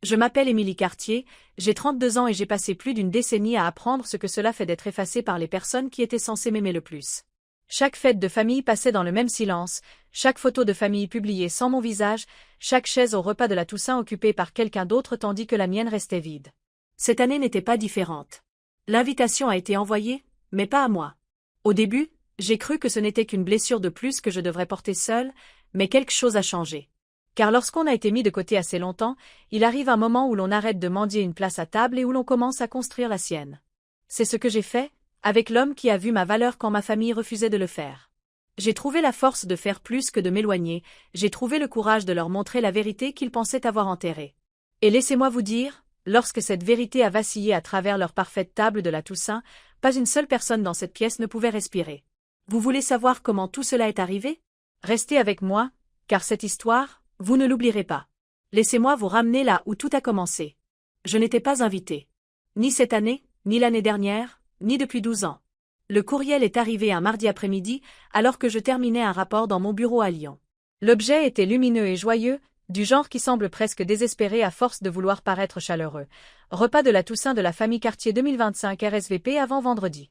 Je m'appelle Émilie Cartier, j'ai 32 ans et j'ai passé plus d'une décennie à apprendre ce que cela fait d'être effacée par les personnes qui étaient censées m'aimer le plus. Chaque fête de famille passait dans le même silence, chaque photo de famille publiée sans mon visage, chaque chaise au repas de la Toussaint occupée par quelqu'un d'autre tandis que la mienne restait vide. Cette année n'était pas différente. L'invitation a été envoyée, mais pas à moi. Au début, j'ai cru que ce n'était qu'une blessure de plus que je devrais porter seule, mais quelque chose a changé. Car lorsqu'on a été mis de côté assez longtemps, il arrive un moment où l'on arrête de mendier une place à table et où l'on commence à construire la sienne. C'est ce que j'ai fait, avec l'homme qui a vu ma valeur quand ma famille refusait de le faire. J'ai trouvé la force de faire plus que de m'éloigner, j'ai trouvé le courage de leur montrer la vérité qu'ils pensaient avoir enterrée. Et laissez-moi vous dire, lorsque cette vérité a vacillé à travers leur parfaite table de la Toussaint, pas une seule personne dans cette pièce ne pouvait respirer. Vous voulez savoir comment tout cela est arrivé? Restez avec moi, car cette histoire, vous ne l'oublierez pas. Laissez-moi vous ramener là où tout a commencé. Je n'étais pas invitée. Ni cette année, ni l'année dernière, ni depuis 12 ans. Le courriel est arrivé un mardi après-midi, alors que je terminais un rapport dans mon bureau à Lyon. L'objet était lumineux et joyeux, du genre qui semble presque désespéré à force de vouloir paraître chaleureux. Repas de la Toussaint de la famille Cartier 2025 RSVP avant vendredi.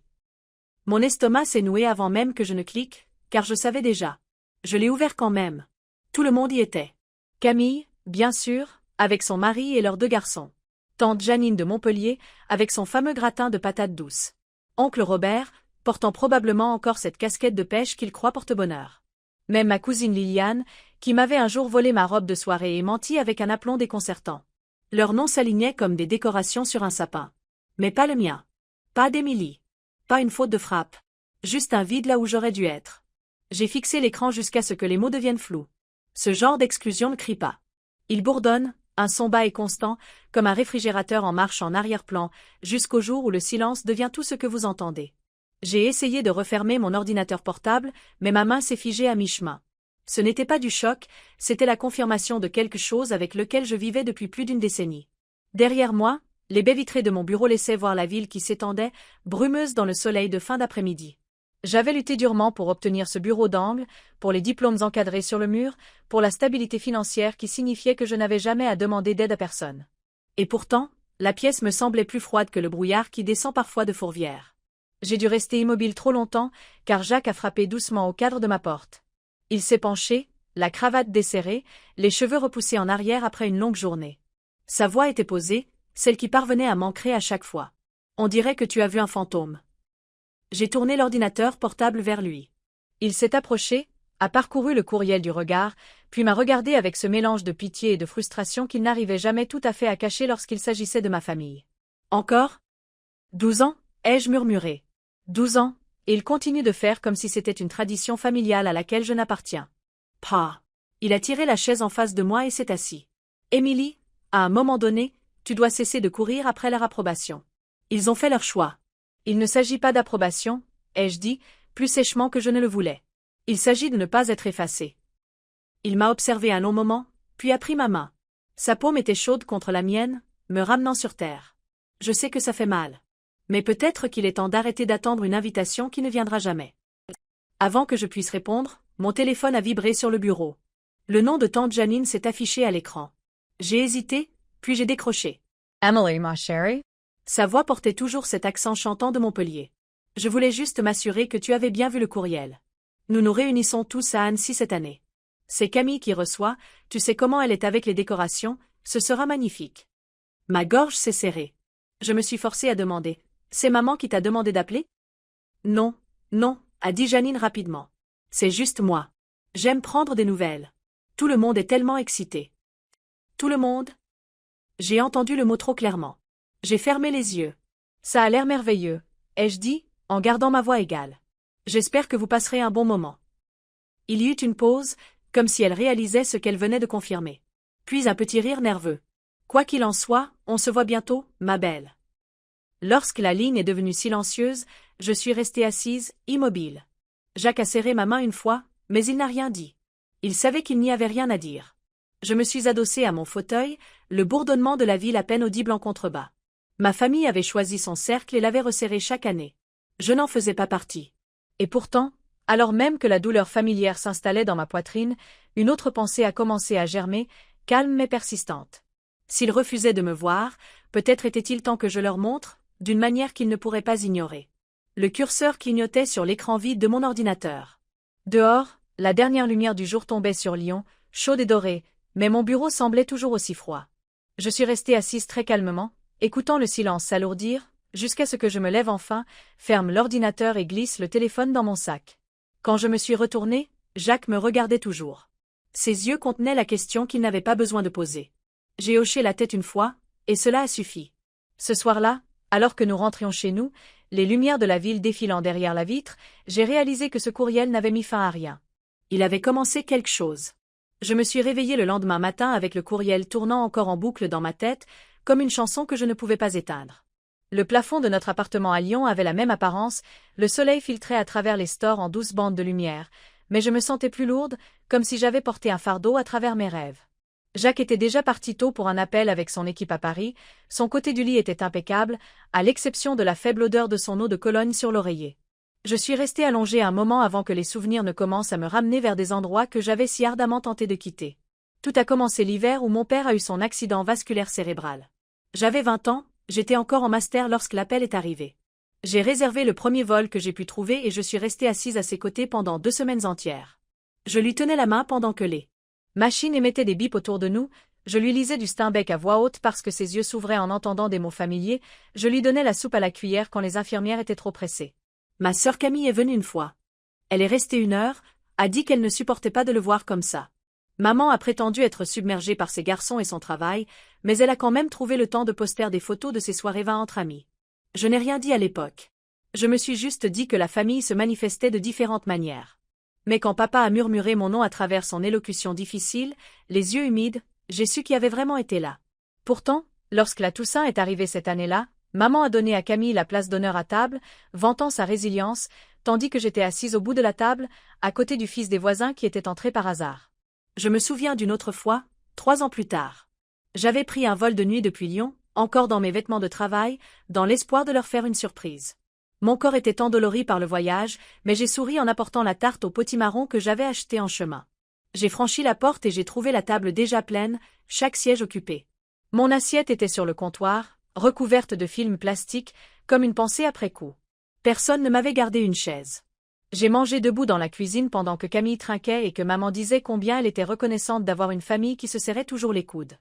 Mon estomac s'est noué avant même que je ne clique, car je savais déjà. Je l'ai ouvert quand même. Tout le monde y était. Camille, bien sûr, avec son mari et leurs 2 garçons. Tante Janine de Montpellier, avec son fameux gratin de patates douces. Oncle Robert, portant probablement encore cette casquette de pêche qu'il croit porte-bonheur. Même ma cousine Liliane, qui m'avait un jour volé ma robe de soirée et menti avec un aplomb déconcertant. Leurs noms s'alignaient comme des décorations sur un sapin. Mais pas le mien. Pas d'Émilie. Pas une faute de frappe. Juste un vide là où j'aurais dû être. J'ai fixé l'écran jusqu'à ce que les mots deviennent flous. Ce genre d'exclusion ne crie pas. Il bourdonne, un son bas et constant, comme un réfrigérateur en marche en arrière-plan, jusqu'au jour où le silence devient tout ce que vous entendez. J'ai essayé de refermer mon ordinateur portable, mais ma main s'est figée à mi-chemin. Ce n'était pas du choc, c'était la confirmation de quelque chose avec lequel je vivais depuis plus d'une décennie. Derrière moi, les baies vitrées de mon bureau laissaient voir la ville qui s'étendait, brumeuse dans le soleil de fin d'après-midi. J'avais lutté durement pour obtenir ce bureau d'angle, pour les diplômes encadrés sur le mur, pour la stabilité financière qui signifiait que je n'avais jamais à demander d'aide à personne. Et pourtant, la pièce me semblait plus froide que le brouillard qui descend parfois de Fourvière. J'ai dû rester immobile trop longtemps, car Jacques a frappé doucement au cadre de ma porte. Il s'est penché, la cravate desserrée, les cheveux repoussés en arrière après une longue journée. Sa voix était posée, celle qui parvenait à m'ancrer à chaque fois. On dirait que tu as vu un fantôme. J'ai tourné l'ordinateur portable vers lui. Il s'est approché, a parcouru le courriel du regard, puis m'a regardé avec ce mélange de pitié et de frustration qu'il n'arrivait jamais tout à fait à cacher lorsqu'il s'agissait de ma famille. Encore? 12 ans, ai-je murmuré. 12 ans, et il continue de faire comme si c'était une tradition familiale à laquelle je n'appartiens. Pah! Il a tiré la chaise en face de moi et s'est assis. Émilie, à un moment donné, tu dois cesser de courir après leur approbation. Ils ont fait leur choix. Il ne s'agit pas d'approbation, ai-je dit, plus sèchement que je ne le voulais. Il s'agit de ne pas être effacé. Il m'a observé un long moment, puis a pris ma main. Sa paume était chaude contre la mienne, me ramenant sur terre. Je sais que ça fait mal. Mais peut-être qu'il est temps d'arrêter d'attendre une invitation qui ne viendra jamais. Avant que je puisse répondre, mon téléphone a vibré sur le bureau. Le nom de tante Janine s'est affiché à l'écran. J'ai hésité, puis j'ai décroché. Emily, ma chérie? Sa voix portait toujours cet accent chantant de Montpellier. Je voulais juste m'assurer que tu avais bien vu le courriel. Nous nous réunissons tous à Annecy cette année. C'est Camille qui reçoit, tu sais comment elle est avec les décorations, ce sera magnifique. Ma gorge s'est serrée. Je me suis forcée à demander. C'est maman qui t'a demandé d'appeler? Non, non, a dit Janine rapidement. C'est juste moi. J'aime prendre des nouvelles. Tout le monde est tellement excité. Tout le monde? J'ai entendu le mot trop clairement. J'ai fermé les yeux. Ça a l'air merveilleux, ai-je dit, en gardant ma voix égale. J'espère que vous passerez un bon moment. Il y eut une pause, comme si elle réalisait ce qu'elle venait de confirmer. Puis un petit rire nerveux. Quoi qu'il en soit, on se voit bientôt, ma belle. Lorsque la ligne est devenue silencieuse, je suis restée assise, immobile. Jacques a serré ma main une fois, mais il n'a rien dit. Il savait qu'il n'y avait rien à dire. Je me suis adossée à mon fauteuil, le bourdonnement de la ville à peine audible en contrebas. Ma famille avait choisi son cercle et l'avait resserré chaque année. Je n'en faisais pas partie. Et pourtant, alors même que la douleur familière s'installait dans ma poitrine, une autre pensée a commencé à germer, calme mais persistante. S'ils refusaient de me voir, peut-être était-il temps que je leur montre, d'une manière qu'ils ne pourraient pas ignorer. Le curseur clignotait sur l'écran vide de mon ordinateur. Dehors, la dernière lumière du jour tombait sur Lyon, chaude et dorée, mais mon bureau semblait toujours aussi froid. Je suis restée assise très calmement, écoutant le silence s'alourdir, jusqu'à ce que je me lève enfin, ferme l'ordinateur et glisse le téléphone dans mon sac. Quand je me suis retournée, Jacques me regardait toujours. Ses yeux contenaient la question qu'il n'avait pas besoin de poser. J'ai hoché la tête une fois, et cela a suffi. Ce soir-là, alors que nous rentrions chez nous, les lumières de la ville défilant derrière la vitre, j'ai réalisé que ce courriel n'avait mis fin à rien. Il avait commencé quelque chose. Je me suis réveillée le lendemain matin avec le courriel tournant encore en boucle dans ma tête, comme une chanson que je ne pouvais pas éteindre. Le plafond de notre appartement à Lyon avait la même apparence, le soleil filtrait à travers les stores en douces bandes de lumière, mais je me sentais plus lourde, comme si j'avais porté un fardeau à travers mes rêves. Jacques était déjà parti tôt pour un appel avec son équipe à Paris, son côté du lit était impeccable, à l'exception de la faible odeur de son eau de Cologne sur l'oreiller. Je suis restée allongée un moment avant que les souvenirs ne commencent à me ramener vers des endroits que j'avais si ardemment tenté de quitter. Tout a commencé l'hiver où mon père a eu son accident vasculaire cérébral. J'avais 20 ans, j'étais encore en master lorsque l'appel est arrivé. J'ai réservé le premier vol que j'ai pu trouver et je suis restée assise à ses côtés pendant 2 semaines entières. Je lui tenais la main pendant que les machines émettaient des bips autour de nous, je lui lisais du Steinbeck à voix haute parce que ses yeux s'ouvraient en entendant des mots familiers, je lui donnais la soupe à la cuillère quand les infirmières étaient trop pressées. Ma sœur Camille est venue une fois. Elle est restée 1 heure, a dit qu'elle ne supportait pas de le voir comme ça. Maman a prétendu être submergée par ses garçons et son travail, mais elle a quand même trouvé le temps de poster des photos de ses soirées vin entre amis. Je n'ai rien dit à l'époque. Je me suis juste dit que la famille se manifestait de différentes manières. Mais quand papa a murmuré mon nom à travers son élocution difficile, les yeux humides, j'ai su qui avait vraiment été là. Pourtant, lorsque la Toussaint est arrivée cette année-là, maman a donné à Camille la place d'honneur à table, vantant sa résilience, tandis que j'étais assise au bout de la table, à côté du fils des voisins qui était entré par hasard. Je me souviens d'une autre fois, 3 ans plus tard. J'avais pris un vol de nuit depuis Lyon, encore dans mes vêtements de travail, dans l'espoir de leur faire une surprise. Mon corps était endolori par le voyage, mais j'ai souri en apportant la tarte au potimarron que j'avais achetée en chemin. J'ai franchi la porte et j'ai trouvé la table déjà pleine, chaque siège occupé. Mon assiette était sur le comptoir, recouverte de film plastique, comme une pensée après coup. Personne ne m'avait gardé une chaise. J'ai mangé debout dans la cuisine pendant que Camille trinquait et que maman disait combien elle était reconnaissante d'avoir une famille qui se serrait toujours les coudes.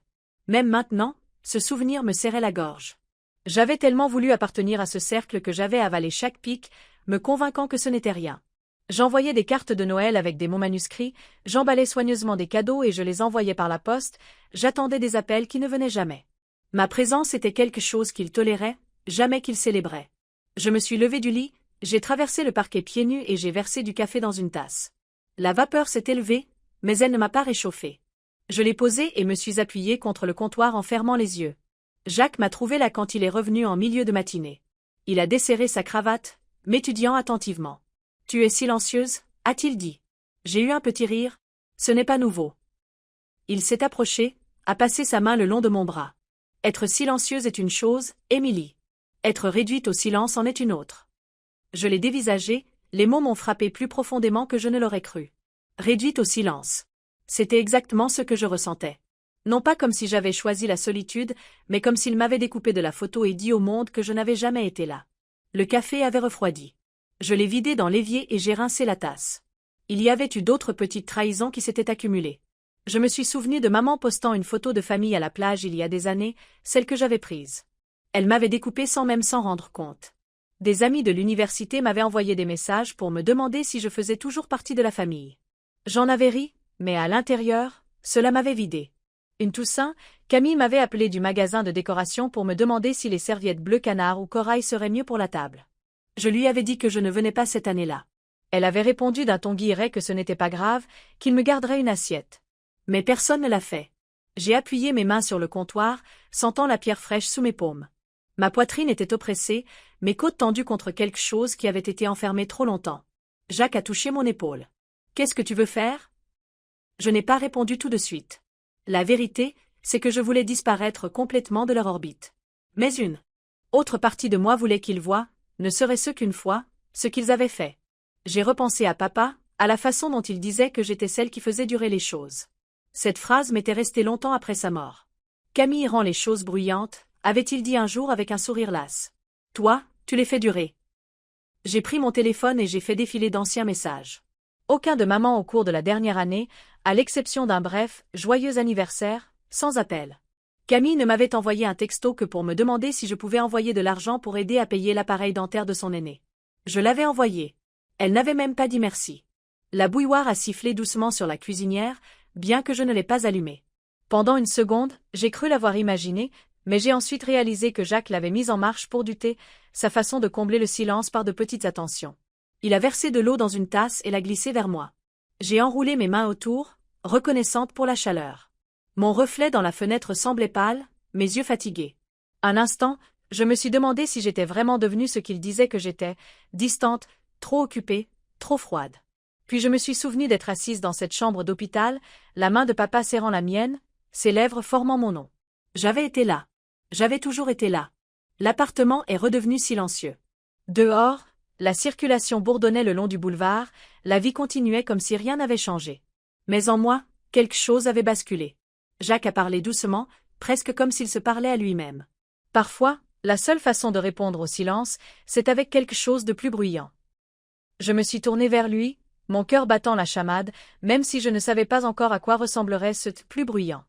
Même maintenant, ce souvenir me serrait la gorge. J'avais tellement voulu appartenir à ce cercle que j'avais avalé chaque pic, me convainquant que ce n'était rien. J'envoyais des cartes de Noël avec des mots manuscrits, j'emballais soigneusement des cadeaux et je les envoyais par la poste, j'attendais des appels qui ne venaient jamais. Ma présence était quelque chose qu'il tolérait, jamais qu'il célébrait. Je me suis levée du lit, j'ai traversé le parquet pieds nus et j'ai versé du café dans une tasse. La vapeur s'est élevée, mais elle ne m'a pas réchauffée. Je l'ai posée et me suis appuyée contre le comptoir en fermant les yeux. Jacques m'a trouvé là quand il est revenu en milieu de matinée. Il a desserré sa cravate, m'étudiant attentivement. « Tu es silencieuse » a-t-il dit. J'ai eu un petit rire. Ce n'est pas nouveau. Il s'est approché, a passé sa main le long de mon bras. Être silencieuse est une chose, Émilie. Être réduite au silence en est une autre. Je l'ai dévisagé, les mots m'ont frappé plus profondément que je ne l'aurais cru. Réduite au silence. C'était exactement ce que je ressentais. Non pas comme si j'avais choisi la solitude, mais comme s'il m'avait découpé de la photo et dit au monde que je n'avais jamais été là. Le café avait refroidi. Je l'ai vidé dans l'évier et j'ai rincé la tasse. Il y avait eu d'autres petites trahisons qui s'étaient accumulées. Je me suis souvenu de maman postant une photo de famille à la plage il y a des années, celle que j'avais prise. Elle m'avait découpée sans même s'en rendre compte. Des amis de l'université m'avaient envoyé des messages pour me demander si je faisais toujours partie de la famille. J'en avais ri, mais à l'intérieur, cela m'avait vidé. Une Toussaint, Camille m'avait appelé du magasin de décoration pour me demander si les serviettes bleu canard ou corail seraient mieux pour la table. Je lui avais dit que je ne venais pas cette année-là. Elle avait répondu d'un ton guilleret que ce n'était pas grave, qu'il me garderait une assiette. Mais personne ne l'a fait. J'ai appuyé mes mains sur le comptoir, sentant la pierre fraîche sous mes paumes. Ma poitrine était oppressée, mes côtes tendues contre quelque chose qui avait été enfermé trop longtemps. Jacques a touché mon épaule. « Qu'est-ce que tu veux faire ?» Je n'ai pas répondu tout de suite. La vérité, c'est que je voulais disparaître complètement de leur orbite. Mais une autre partie de moi voulait qu'ils voient, ne serait-ce qu'une fois, ce qu'ils avaient fait. J'ai repensé à papa, à la façon dont il disait que j'étais celle qui faisait durer les choses. Cette phrase m'était restée longtemps après sa mort. Camille rend les choses bruyantes, avait-il dit un jour avec un sourire las. Toi, tu les fais durer. J'ai pris mon téléphone et j'ai fait défiler d'anciens messages. Aucun de maman au cours de la dernière année, à l'exception d'un bref, joyeux anniversaire, sans appel. Camille ne m'avait envoyé un texto que pour me demander si je pouvais envoyer de l'argent pour aider à payer l'appareil dentaire de son aîné. Je l'avais envoyé. Elle n'avait même pas dit merci. La bouilloire a sifflé doucement sur la cuisinière, bien que je ne l'ai pas allumée. Pendant une seconde, j'ai cru l'avoir imaginé, mais j'ai ensuite réalisé que Jacques l'avait mise en marche pour du thé, sa façon de combler le silence par de petites attentions. Il a versé de l'eau dans une tasse et l'a glissée vers moi. J'ai enroulé mes mains autour, reconnaissante pour la chaleur. Mon reflet dans la fenêtre semblait pâle, mes yeux fatigués. Un instant, je me suis demandé si j'étais vraiment devenue ce qu'il disait que j'étais, distante, trop occupée, trop froide. Puis je me suis souvenue d'être assise dans cette chambre d'hôpital, la main de papa serrant la mienne, ses lèvres formant mon nom. J'avais été là. J'avais toujours été là. L'appartement est redevenu silencieux. Dehors, la circulation bourdonnait le long du boulevard, la vie continuait comme si rien n'avait changé. Mais en moi, quelque chose avait basculé. Jacques a parlé doucement, presque comme s'il se parlait à lui-même. Parfois, la seule façon de répondre au silence, c'est avec quelque chose de plus bruyant. Je me suis tournée vers lui, mon cœur battant la chamade, même si je ne savais pas encore à quoi ressemblerait ce plus bruyant.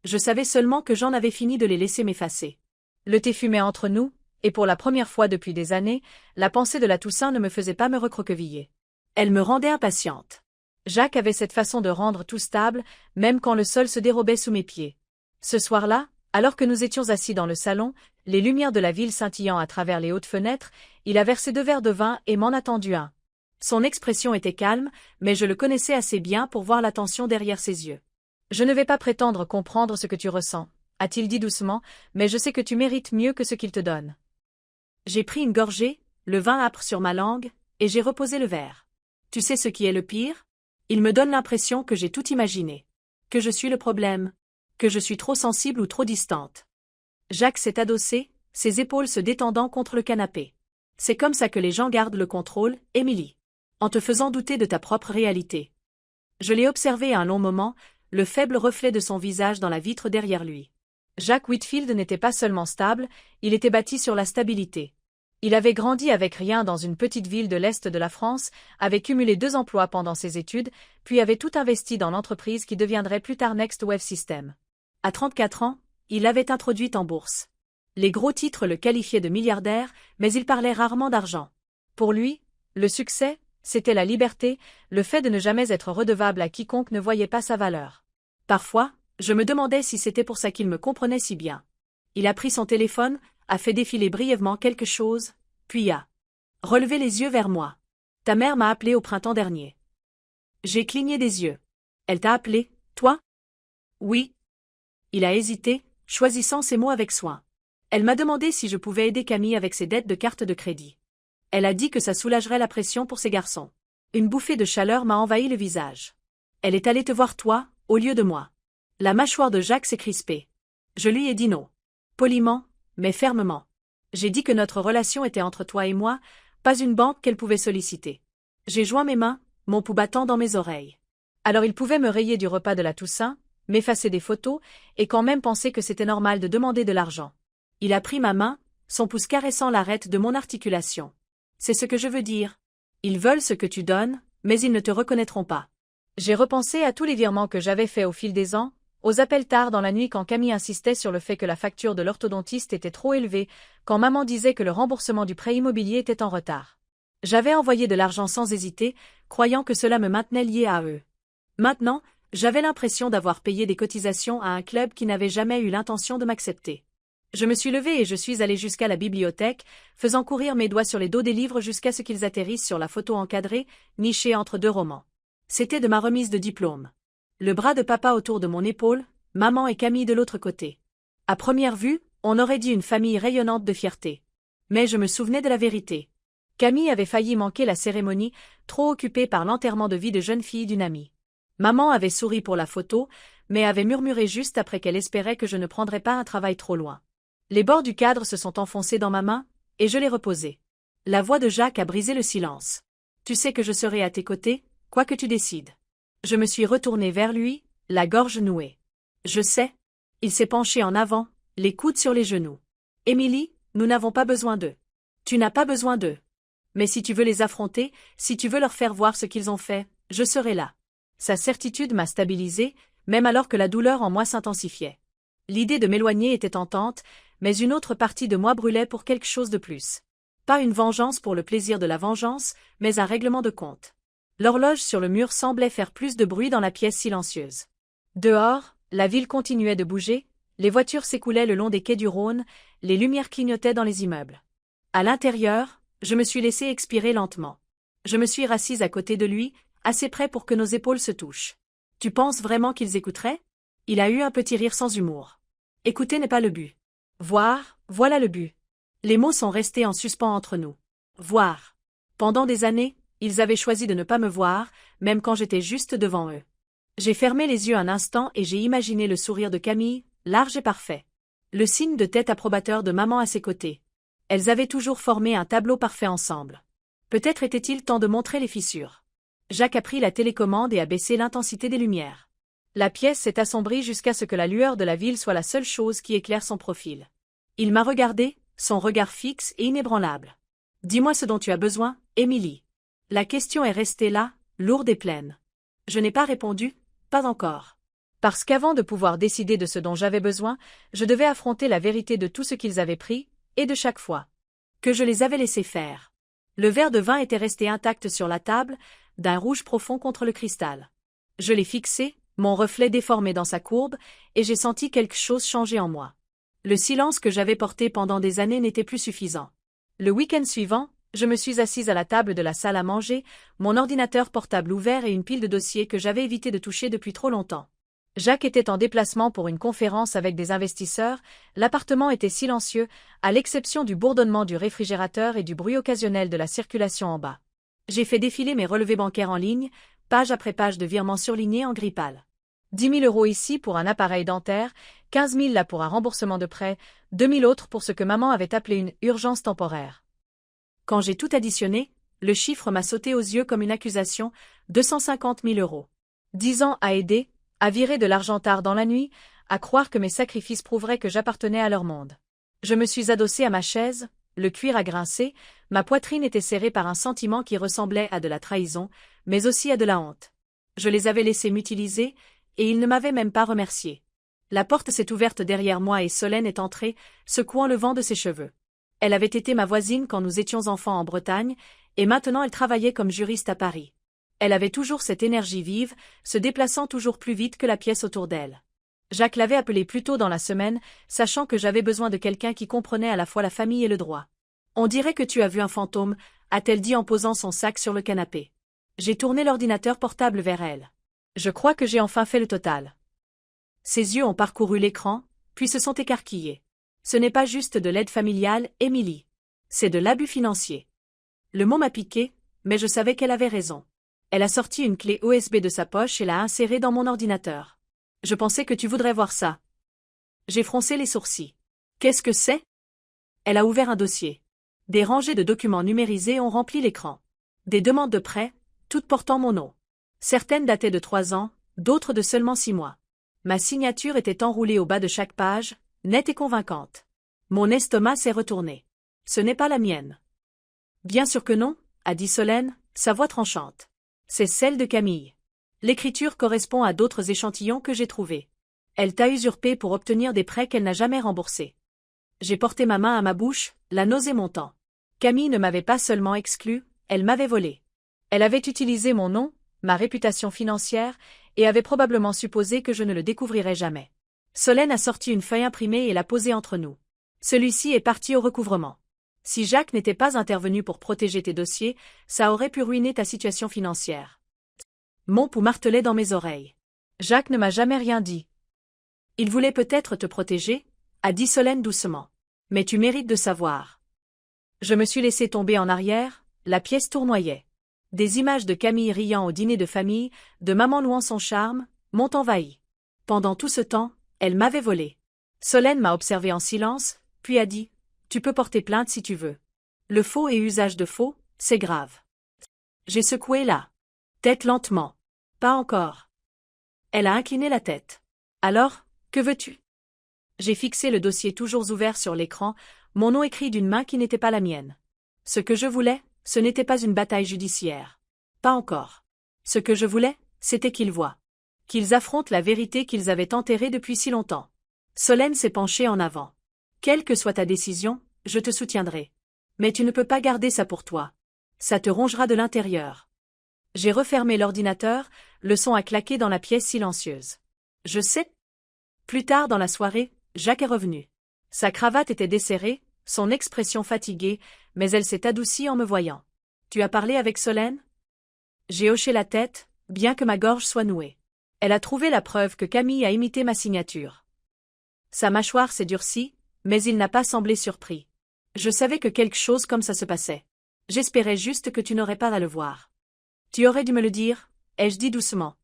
Je savais seulement que j'en avais fini de les laisser m'effacer. Le thé fumait entre nous, et pour la première fois depuis des années, la pensée de la Toussaint ne me faisait pas me recroqueviller. Elle me rendait impatiente. Jacques avait cette façon de rendre tout stable, même quand le sol se dérobait sous mes pieds. Ce soir-là, alors que nous étions assis dans le salon, les lumières de la ville scintillant à travers les hautes fenêtres, il a versé 2 verres de vin et m'en a tendu un. Son expression était calme, mais je le connaissais assez bien pour voir l'attention derrière ses yeux. « Je ne vais pas prétendre comprendre ce que tu ressens, » a-t-il dit doucement, « mais je sais que tu mérites mieux que ce qu'il te donne. » J'ai pris une gorgée, le vin âpre sur ma langue, et j'ai reposé le verre. Tu sais ce qui est le pire? Il me donne l'impression que j'ai tout imaginé. Que je suis le problème. Que je suis trop sensible ou trop distante. Jacques s'est adossé, ses épaules se détendant contre le canapé. C'est comme ça que les gens gardent le contrôle, Émilie. En te faisant douter de ta propre réalité. Je l'ai observé un long moment, le faible reflet de son visage dans la vitre derrière lui. Jacques Whitfield n'était pas seulement stable, il était bâti sur la stabilité. Il avait grandi avec rien dans une petite ville de l'Est de la France, avait cumulé 2 emplois pendant ses études, puis avait tout investi dans l'entreprise qui deviendrait plus tard Next Wave System. À 34 ans, il l'avait introduite en bourse. Les gros titres le qualifiaient de milliardaire, mais il parlait rarement d'argent. Pour lui, le succès, c'était la liberté, le fait de ne jamais être redevable à quiconque ne voyait pas sa valeur. Parfois, je me demandais si c'était pour ça qu'il me comprenait si bien. Il a pris son téléphone, a fait défiler brièvement quelque chose, puis a relevé les yeux vers moi. Ta mère m'a appelé au printemps dernier. J'ai cligné des yeux. Elle t'a appelé, toi? Oui. Il a hésité, choisissant ses mots avec soin. Elle m'a demandé si je pouvais aider Camille avec ses dettes de carte de crédit. Elle a dit que ça soulagerait la pression pour ses garçons. Une bouffée de chaleur m'a envahi le visage. Elle est allée te voir toi, au lieu de moi. La mâchoire de Jacques s'est crispée. Je lui ai dit non. Poliment, mais fermement. J'ai dit que notre relation était entre toi et moi, pas une banque qu'elle pouvait solliciter. J'ai joint mes mains, mon pouls battant dans mes oreilles. Alors il pouvait me rayer du repas de la Toussaint, m'effacer des photos, et quand même penser que c'était normal de demander de l'argent. Il a pris ma main, son pouce caressant l'arête de mon articulation. C'est ce que je veux dire. Ils veulent ce que tu donnes, mais ils ne te reconnaîtront pas. J'ai repensé à tous les virements que j'avais faits au fil des ans, aux appels tard dans la nuit quand Camille insistait sur le fait que la facture de l'orthodontiste était trop élevée, quand maman disait que le remboursement du prêt immobilier était en retard. J'avais envoyé de l'argent sans hésiter, croyant que cela me maintenait lié à eux. Maintenant, j'avais l'impression d'avoir payé des cotisations à un club qui n'avait jamais eu l'intention de m'accepter. Je me suis levée et je suis allée jusqu'à la bibliothèque, faisant courir mes doigts sur les dos des livres jusqu'à ce qu'ils atterrissent sur la photo encadrée, nichée entre 2 romans. C'était de ma remise de diplôme. Le bras de papa autour de mon épaule, maman et Camille de l'autre côté. À première vue, on aurait dit une famille rayonnante de fierté. Mais je me souvenais de la vérité. Camille avait failli manquer la cérémonie, trop occupée par l'enterrement de vie de jeune fille d'une amie. Maman avait souri pour la photo, mais avait murmuré juste après qu'elle espérait que je ne prendrais pas un travail trop loin. Les bords du cadre se sont enfoncés dans ma main, et je l'ai reposé. La voix de Jacques a brisé le silence. Tu sais que je serai à tes côtés, quoi que tu décides. Je me suis retournée vers lui, la gorge nouée. Je sais. Il s'est penché en avant, les coudes sur les genoux. Émilie, nous n'avons pas besoin d'eux. Tu n'as pas besoin d'eux. Mais si tu veux les affronter, si tu veux leur faire voir ce qu'ils ont fait, je serai là. Sa certitude m'a stabilisée, même alors que la douleur en moi s'intensifiait. L'idée de m'éloigner était tentante, mais une autre partie de moi brûlait pour quelque chose de plus. Pas une vengeance pour le plaisir de la vengeance, mais un règlement de compte. L'horloge sur le mur semblait faire plus de bruit dans la pièce silencieuse. Dehors, la ville continuait de bouger, les voitures s'écoulaient le long des quais du Rhône, les lumières clignotaient dans les immeubles. À l'intérieur, je me suis laissé expirer lentement. Je me suis rassise à côté de lui, assez près pour que nos épaules se touchent. Tu penses vraiment qu'ils écouteraient? Il a eu un petit rire sans humour. Écouter n'est pas le but. Voir, voilà le but. Les mots sont restés en suspens entre nous. Voir. Pendant des années, ils avaient choisi de ne pas me voir, même quand j'étais juste devant eux. J'ai fermé les yeux un instant et j'ai imaginé le sourire de Camille, large et parfait. Le signe de tête approbateur de maman à ses côtés. Elles avaient toujours formé un tableau parfait ensemble. Peut-être était-il temps de montrer les fissures. Jacques a pris la télécommande et a baissé l'intensité des lumières. La pièce s'est assombrie jusqu'à ce que la lueur de la ville soit la seule chose qui éclaire son profil. Il m'a regardé, son regard fixe et inébranlable. « Dis-moi ce dont tu as besoin, Émilie. » La question est restée là, lourde et pleine. Je n'ai pas répondu, pas encore. Parce qu'avant de pouvoir décider de ce dont j'avais besoin, je devais affronter la vérité de tout ce qu'ils avaient pris, et de chaque fois que je les avais laissés faire. Le verre de vin était resté intact sur la table, d'un rouge profond contre le cristal. Je l'ai fixé, mon reflet déformé dans sa courbe, et j'ai senti quelque chose changer en moi. Le silence que j'avais porté pendant des années n'était plus suffisant. Le week-end suivant, je me suis assise à la table de la salle à manger, mon ordinateur portable ouvert et une pile de dossiers que j'avais évité de toucher depuis trop longtemps. Jacques était en déplacement pour une conférence avec des investisseurs, l'appartement était silencieux, à l'exception du bourdonnement du réfrigérateur et du bruit occasionnel de la circulation en bas. J'ai fait défiler mes relevés bancaires en ligne, page après page de virements surlignés en gris pâle. 10 000 € ici pour un appareil dentaire, 15 000 là pour un remboursement de prêt, 2 000 autres pour ce que maman avait appelé une urgence temporaire. Quand j'ai tout additionné, le chiffre m'a sauté aux yeux comme une accusation, 250 000 €. 10 ans à aider, à virer de l'argent tard dans la nuit, à croire que mes sacrifices prouveraient que j'appartenais à leur monde. Je me suis adossée à ma chaise, le cuir a grincé, ma poitrine était serrée par un sentiment qui ressemblait à de la trahison, mais aussi à de la honte. Je les avais laissés m'utiliser, et ils ne m'avaient même pas remercié. La porte s'est ouverte derrière moi et Solène est entrée, secouant le vent de ses cheveux. Elle avait été ma voisine quand nous étions enfants en Bretagne, et maintenant elle travaillait comme juriste à Paris. Elle avait toujours cette énergie vive, se déplaçant toujours plus vite que la pièce autour d'elle. Jacques l'avait appelée plus tôt dans la semaine, sachant que j'avais besoin de quelqu'un qui comprenait à la fois la famille et le droit. « On dirait que tu as vu un fantôme », a-t-elle dit en posant son sac sur le canapé. J'ai tourné l'ordinateur portable vers elle. Je crois que j'ai enfin fait le total. Ses yeux ont parcouru l'écran, puis se sont écarquillés. Ce n'est pas juste de l'aide familiale, Émilie. C'est de l'abus financier. Le mot m'a piqué, mais je savais qu'elle avait raison. Elle a sorti une clé USB de sa poche et l'a insérée dans mon ordinateur. Je pensais que tu voudrais voir ça. J'ai froncé les sourcils. Qu'est-ce que c'est? Elle a ouvert un dossier. Des rangées de documents numérisés ont rempli l'écran. Des demandes de prêt, toutes portant mon nom. Certaines dataient de 3 ans, d'autres de seulement 6 mois. Ma signature était enroulée au bas de chaque page, nette et convaincante. Mon estomac s'est retourné. Ce n'est pas la mienne. Bien sûr que non, a dit Solène, sa voix tranchante. C'est celle de Camille. L'écriture correspond à d'autres échantillons que j'ai trouvés. Elle t'a usurpé pour obtenir des prêts qu'elle n'a jamais remboursés. J'ai porté ma main à ma bouche, la nausée montant. Camille ne m'avait pas seulement exclu, elle m'avait volé. Elle avait utilisé mon nom, ma réputation financière, et avait probablement supposé que je ne le découvrirais jamais. Solène a sorti une feuille imprimée et l'a posée entre nous. Celui-ci est parti au recouvrement. Si Jacques n'était pas intervenu pour protéger tes dossiers, ça aurait pu ruiner ta situation financière. Mon pouls martelait dans mes oreilles. Jacques ne m'a jamais rien dit. Il voulait peut-être te protéger, a dit Solène doucement. Mais tu mérites de savoir. Je me suis laissé tomber en arrière, la pièce tournoyait. Des images de Camille riant au dîner de famille, de maman louant son charme, m'ont envahi. Pendant tout ce temps, elle m'avait volé. Solène m'a observé en silence, puis a dit « Tu peux porter plainte si tu veux. Le faux et usage de faux, c'est grave. » J'ai secoué la tête lentement. « Pas encore. » Elle a incliné la tête. « Alors, que veux-tu ? J'ai fixé le dossier toujours ouvert sur l'écran, mon nom écrit d'une main qui n'était pas la mienne. Ce que je voulais, ce n'était pas une bataille judiciaire. Pas encore. Ce que je voulais, c'était qu'ils voient. Qu'ils affrontent la vérité qu'ils avaient enterrée depuis si longtemps. Solène s'est penchée en avant. Quelle que soit ta décision, je te soutiendrai. Mais tu ne peux pas garder ça pour toi. Ça te rongera de l'intérieur. J'ai refermé l'ordinateur, le son a claqué dans la pièce silencieuse. Je sais. Plus tard dans la soirée, Jacques est revenu. Sa cravate était desserrée, son expression fatiguée, mais elle s'est adoucie en me voyant. Tu as parlé avec Solène? J'ai hoché la tête, bien que ma gorge soit nouée. Elle a trouvé la preuve que Camille a imité ma signature. Sa mâchoire s'est durcie, mais il n'a pas semblé surpris. Je savais que quelque chose comme ça se passait. J'espérais juste que tu n'aurais pas à le voir. Tu aurais dû me le dire, ai-je dit doucement.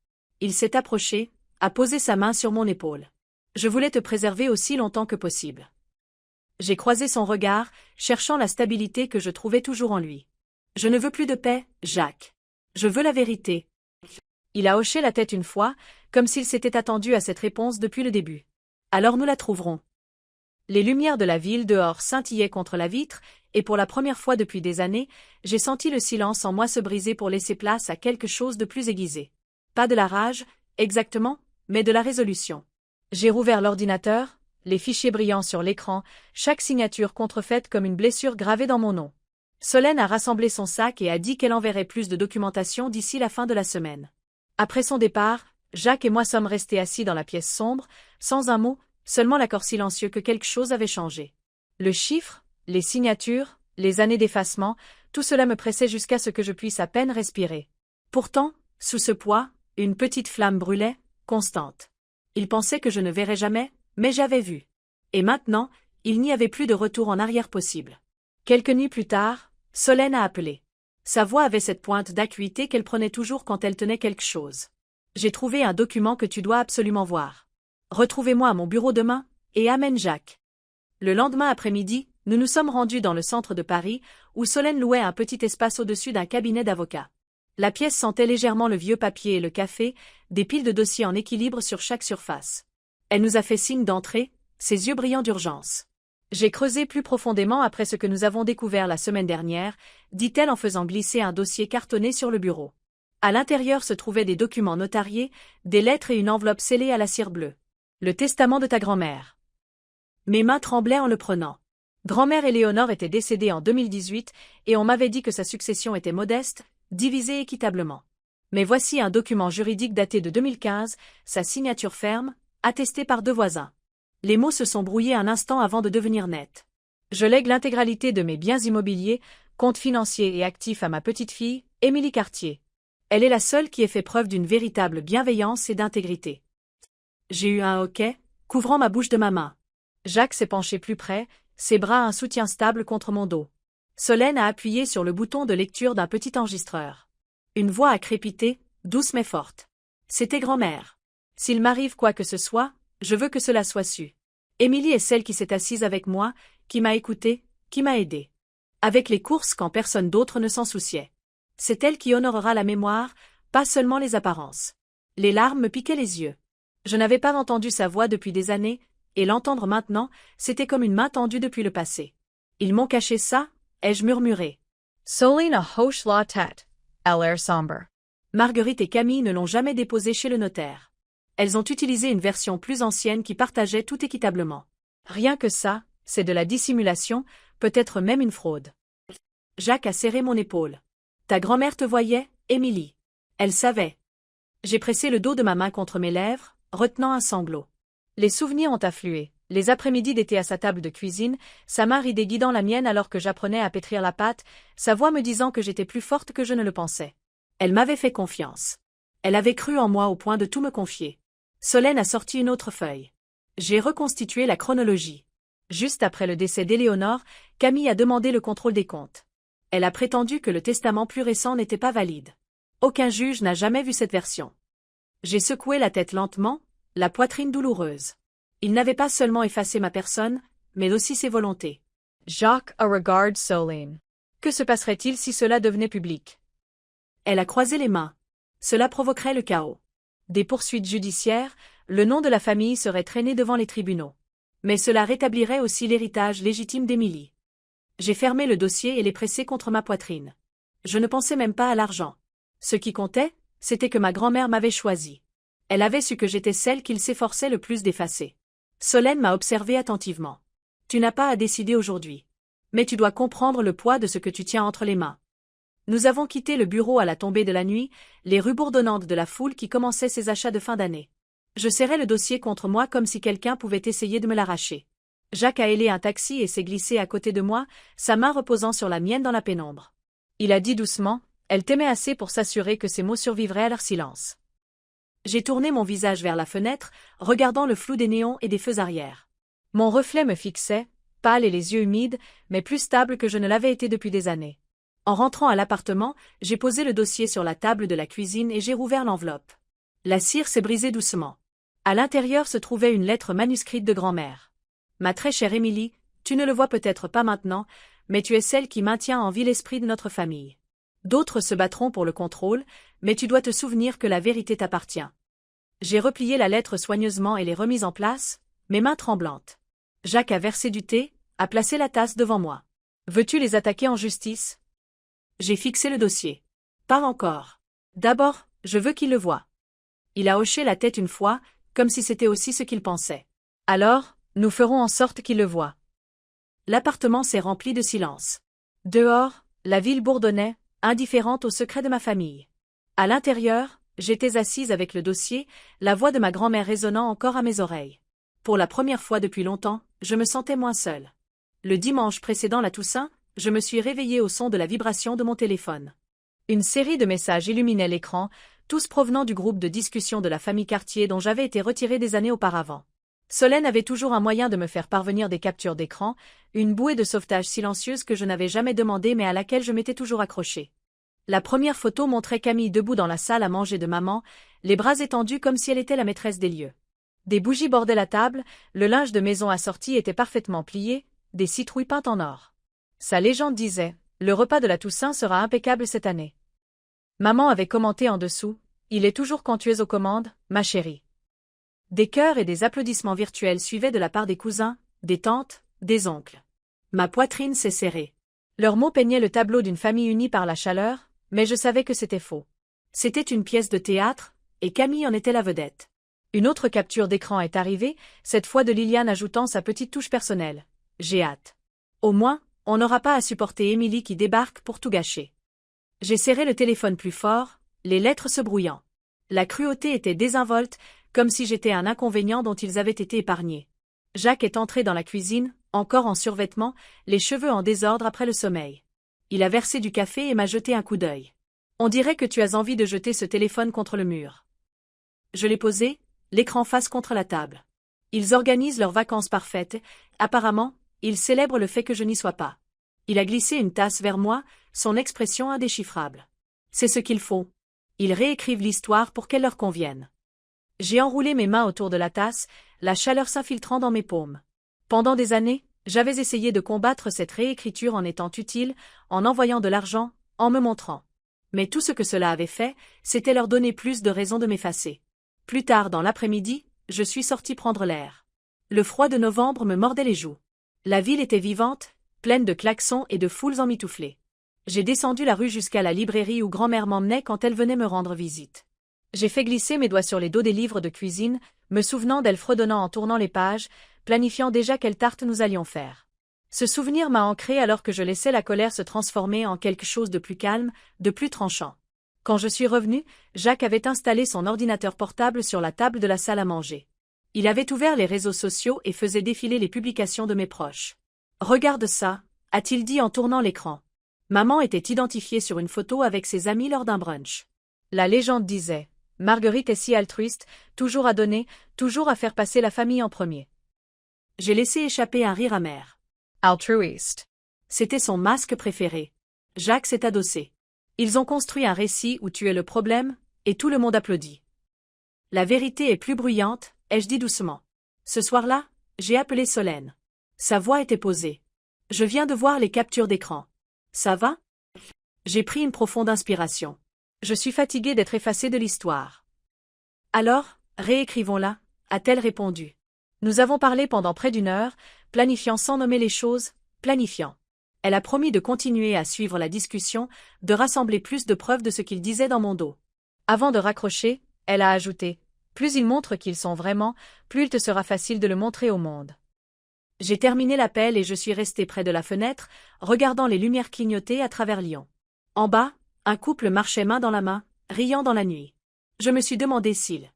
Il s'est approché, a posé sa main sur mon épaule. Je voulais te préserver aussi longtemps que possible. J'ai croisé son regard, cherchant la stabilité que je trouvais toujours en lui. Je ne veux plus de paix, Jacques. Je veux la vérité. Il a hoché la tête une fois, comme s'il s'était attendu à cette réponse depuis le début. Alors nous la trouverons. Les lumières de la ville dehors scintillaient contre la vitre, et pour la première fois depuis des années, j'ai senti le silence en moi se briser pour laisser place à quelque chose de plus aiguisé. Pas de la rage, exactement, mais de la résolution. J'ai rouvert l'ordinateur, les fichiers brillants sur l'écran, chaque signature contrefaite comme une blessure gravée dans mon nom. Solène a rassemblé son sac et a dit qu'elle enverrait plus de documentation d'ici la fin de la semaine. Après son départ, Jacques et moi sommes restés assis dans la pièce sombre, sans un mot, seulement l'accord silencieux que quelque chose avait changé. Le chiffre, les signatures, les années d'effacement, tout cela me pressait jusqu'à ce que je puisse à peine respirer. Pourtant, sous ce poids, une petite flamme brûlait, constante. Il pensait que je ne verrais jamais, mais j'avais vu. Et maintenant, il n'y avait plus de retour en arrière possible. Quelques nuits plus tard, Solène a appelé. Sa voix avait cette pointe d'acuité qu'elle prenait toujours quand elle tenait quelque chose. J'ai trouvé un document que tu dois absolument voir. Retrouvez-moi à mon bureau demain, et amène Jacques. Le lendemain après-midi, nous nous sommes rendus dans le centre de Paris, où Solène louait un petit espace au-dessus d'un cabinet d'avocat. La pièce sentait légèrement le vieux papier et le café, des piles de dossiers en équilibre sur chaque surface. Elle nous a fait signe d'entrer, ses yeux brillants d'urgence. J'ai creusé plus profondément après ce que nous avons découvert la semaine dernière, dit-elle en faisant glisser un dossier cartonné sur le bureau. À l'intérieur se trouvaient des documents notariés, des lettres et une enveloppe scellée à la cire bleue. Le testament de ta grand-mère. Mes mains tremblaient en le prenant. Grand-mère Éléonore était décédée en 2018 et on m'avait dit que sa succession était modeste, divisée équitablement. Mais voici un document juridique daté de 2015, sa signature ferme, attestée par 2 voisins. Les mots se sont brouillés un instant avant de devenir nets. Je lègue l'intégralité de mes biens immobiliers, comptes financiers et actifs à ma petite-fille, Émilie Cartier. Elle est la seule qui ait fait preuve d'une véritable bienveillance et d'intégrité. J'ai eu un hoquet, couvrant ma bouche de ma main. Jacques s'est penché plus près, ses bras un soutien stable contre mon dos. Solène a appuyé sur le bouton de lecture d'un petit enregistreur. Une voix a crépité, douce mais forte. C'était grand-mère. S'il m'arrive quoi que ce soit, je veux que cela soit su. Émilie est celle qui s'est assise avec moi, qui m'a écoutée, qui m'a aidée. Avec les courses quand personne d'autre ne s'en souciait. C'est elle qui honorera la mémoire, pas seulement les apparences. Les larmes me piquaient les yeux. Je n'avais pas entendu sa voix depuis des années, et l'entendre maintenant, c'était comme une main tendue depuis le passé. Ils m'ont caché ça, ai-je murmuré. Solène hoche la tête, à l'air sombre. Marguerite et Camille ne l'ont jamais déposé chez le notaire. Elles ont utilisé une version plus ancienne qui partageait tout équitablement. Rien que ça, c'est de la dissimulation, peut-être même une fraude. Jacques a serré mon épaule. Ta grand-mère te voyait, Émilie. Elle savait. J'ai pressé le dos de ma main contre mes lèvres, retenant un sanglot. Les souvenirs ont afflué. Les après-midi d'été à sa table de cuisine, sa main ridée guidant la mienne alors que j'apprenais à pétrir la pâte, sa voix me disant que j'étais plus forte que je ne le pensais. Elle m'avait fait confiance. Elle avait cru en moi au point de tout me confier. Solène a sorti une autre feuille. J'ai reconstitué la chronologie. Juste après le décès d'Éléonore, Camille a demandé le contrôle des comptes. Elle a prétendu que le testament plus récent n'était pas valide. Aucun juge n'a jamais vu cette version. J'ai secoué la tête lentement, la poitrine douloureuse. Il n'avait pas seulement effacé ma personne, mais aussi ses volontés. Jacques regarde Solène. Que se passerait-il si cela devenait public? Elle a croisé les mains. Cela provoquerait le chaos. Des poursuites judiciaires, le nom de la famille serait traîné devant les tribunaux. Mais cela rétablirait aussi l'héritage légitime d'Émilie. J'ai fermé le dossier et l'ai pressé contre ma poitrine. Je ne pensais même pas à l'argent. Ce qui comptait, c'était que ma grand-mère m'avait choisi. Elle avait su que j'étais celle qu'il s'efforçait le plus d'effacer. Solène m'a observé attentivement. Tu n'as pas à décider aujourd'hui. Mais tu dois comprendre le poids de ce que tu tiens entre les mains. Nous avons quitté le bureau à la tombée de la nuit, les rues bourdonnantes de la foule qui commençait ses achats de fin d'année. Je serrais le dossier contre moi comme si quelqu'un pouvait essayer de me l'arracher. Jacques a hélé un taxi et s'est glissé à côté de moi, sa main reposant sur la mienne dans la pénombre. Il a dit doucement, elle t'aimait assez pour s'assurer que ses mots survivraient à leur silence. J'ai tourné mon visage vers la fenêtre, regardant le flou des néons et des feux arrière. Mon reflet me fixait, pâle et les yeux humides, mais plus stable que je ne l'avais été depuis des années. En rentrant à l'appartement, j'ai posé le dossier sur la table de la cuisine et j'ai rouvert l'enveloppe. La cire s'est brisée doucement. À l'intérieur se trouvait une lettre manuscrite de grand-mère. Ma très chère Émilie, tu ne le vois peut-être pas maintenant, mais tu es celle qui maintient en vie l'esprit de notre famille. D'autres se battront pour le contrôle, mais tu dois te souvenir que la vérité t'appartient. J'ai replié la lettre soigneusement et l'ai remise en place, mes mains tremblantes. Jacques a versé du thé, a placé la tasse devant moi. Veux-tu les attaquer en justice? J'ai fixé le dossier. Pas encore. D'abord, je veux qu'il le voie. Il a hoché la tête une fois, comme si c'était aussi ce qu'il pensait. Alors, nous ferons en sorte qu'il le voie. L'appartement s'est rempli de silence. Dehors, la ville bourdonnait, indifférente aux secrets de ma famille. À l'intérieur, j'étais assise avec le dossier, la voix de ma grand-mère résonnant encore à mes oreilles. Pour la première fois depuis longtemps, je me sentais moins seule. Le dimanche précédant la Toussaint, je me suis réveillée au son de la vibration de mon téléphone. Une série de messages illuminait l'écran, tous provenant du groupe de discussion de la famille Cartier dont j'avais été retirée des années auparavant. Solène avait toujours un moyen de me faire parvenir des captures d'écran, une bouée de sauvetage silencieuse que je n'avais jamais demandée mais à laquelle je m'étais toujours accrochée. La première photo montrait Camille debout dans la salle à manger de maman, les bras étendus comme si elle était la maîtresse des lieux. Des bougies bordaient la table, le linge de maison assorti était parfaitement plié, des citrouilles peintes en or. Sa légende disait, le repas de la Toussaint sera impeccable cette année. Maman avait commenté en dessous, il est toujours quand tu es aux commandes, ma chérie. Des cœurs et des applaudissements virtuels suivaient de la part des cousins, des tantes, des oncles. Ma poitrine s'est serrée. Leurs mots peignaient le tableau d'une famille unie par la chaleur, mais je savais que c'était faux. C'était une pièce de théâtre, et Camille en était la vedette. Une autre capture d'écran est arrivée, cette fois de Liliane ajoutant sa petite touche personnelle. J'ai hâte. Au moins, on n'aura pas à supporter Émilie qui débarque pour tout gâcher. J'ai serré le téléphone plus fort, les lettres se brouillant. La cruauté était désinvolte, comme si j'étais un inconvénient dont ils avaient été épargnés. Jacques est entré dans la cuisine, encore en survêtement, les cheveux en désordre après le sommeil. Il a versé du café et m'a jeté un coup d'œil. On dirait que tu as envie de jeter ce téléphone contre le mur. Je l'ai posé, l'écran face contre la table. Ils organisent leurs vacances parfaites, apparemment, ils célèbrent le fait que je n'y sois pas. Il a glissé une tasse vers moi, son expression indéchiffrable. C'est ce qu'il faut. Ils réécrivent l'histoire pour qu'elle leur convienne. J'ai enroulé mes mains autour de la tasse, la chaleur s'infiltrant dans mes paumes. Pendant des années, j'avais essayé de combattre cette réécriture en étant utile, en envoyant de l'argent, en me montrant. Mais tout ce que cela avait fait, c'était leur donner plus de raisons de m'effacer. Plus tard dans l'après-midi, je suis sortie prendre l'air. Le froid de novembre me mordait les joues. La ville était vivante, pleine de klaxons et de foules emmitouflées. J'ai descendu la rue jusqu'à la librairie où grand-mère m'emmenait quand elle venait me rendre visite. J'ai fait glisser mes doigts sur les dos des livres de cuisine, me souvenant d'elle fredonnant en tournant les pages, planifiant déjà quelle tarte nous allions faire. Ce souvenir m'a ancré alors que je laissais la colère se transformer en quelque chose de plus calme, de plus tranchant. Quand je suis revenue, Jacques avait installé son ordinateur portable sur la table de la salle à manger. Il avait ouvert les réseaux sociaux et faisait défiler les publications de mes proches. « Regarde ça », a-t-il dit en tournant l'écran. Maman était identifiée sur une photo avec ses amis lors d'un brunch. La légende disait « Marguerite est si altruiste, toujours à donner, toujours à faire passer la famille en premier. » J'ai laissé échapper un rire amer. Altruiste. C'était son masque préféré. Jacques s'est adossé. Ils ont construit un récit où tu es le problème, et tout le monde applaudit. La vérité est plus bruyante, ai-je dit doucement. Ce soir-là, j'ai appelé Solène. Sa voix était posée. Je viens de voir les captures d'écran. Ça va? J'ai pris une profonde inspiration. Je suis fatiguée d'être effacée de l'histoire. Alors, réécrivons-la, a-t-elle répondu. Nous avons parlé pendant près d'une heure, planifiant sans nommer les choses, planifiant. Elle a promis de continuer à suivre la discussion, de rassembler plus de preuves de ce qu'il disait dans mon dos. Avant de raccrocher, elle a ajouté « Plus ils montrent qu'ils sont vraiment, plus il te sera facile de le montrer au monde. » J'ai terminé l'appel et je suis resté près de la fenêtre, regardant les lumières clignoter à travers Lyon. En bas, un couple marchait main dans la main, riant dans la nuit. Je me suis demandé s'ils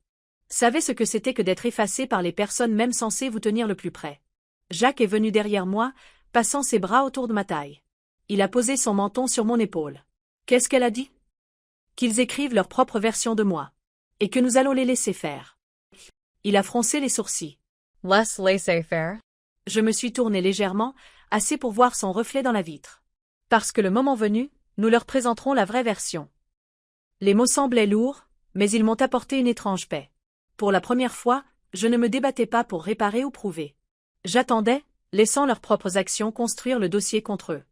savaient ce que c'était que d'être effacé par les personnes même censées vous tenir le plus près. Jacques est venu derrière moi, passant ses bras autour de ma taille. Il a posé son menton sur mon épaule. Qu'est-ce qu'elle a dit? Qu'ils écrivent leur propre version de moi. Et que nous allons les laisser faire. Il a froncé les sourcils. Less laissez-faire. Je me suis tourné légèrement, assez pour voir son reflet dans la vitre. Parce que le moment venu, nous leur présenterons la vraie version. Les mots semblaient lourds, mais ils m'ont apporté une étrange paix. Pour la première fois, je ne me débattais pas pour réparer ou prouver. J'attendais, laissant leurs propres actions construire le dossier contre eux.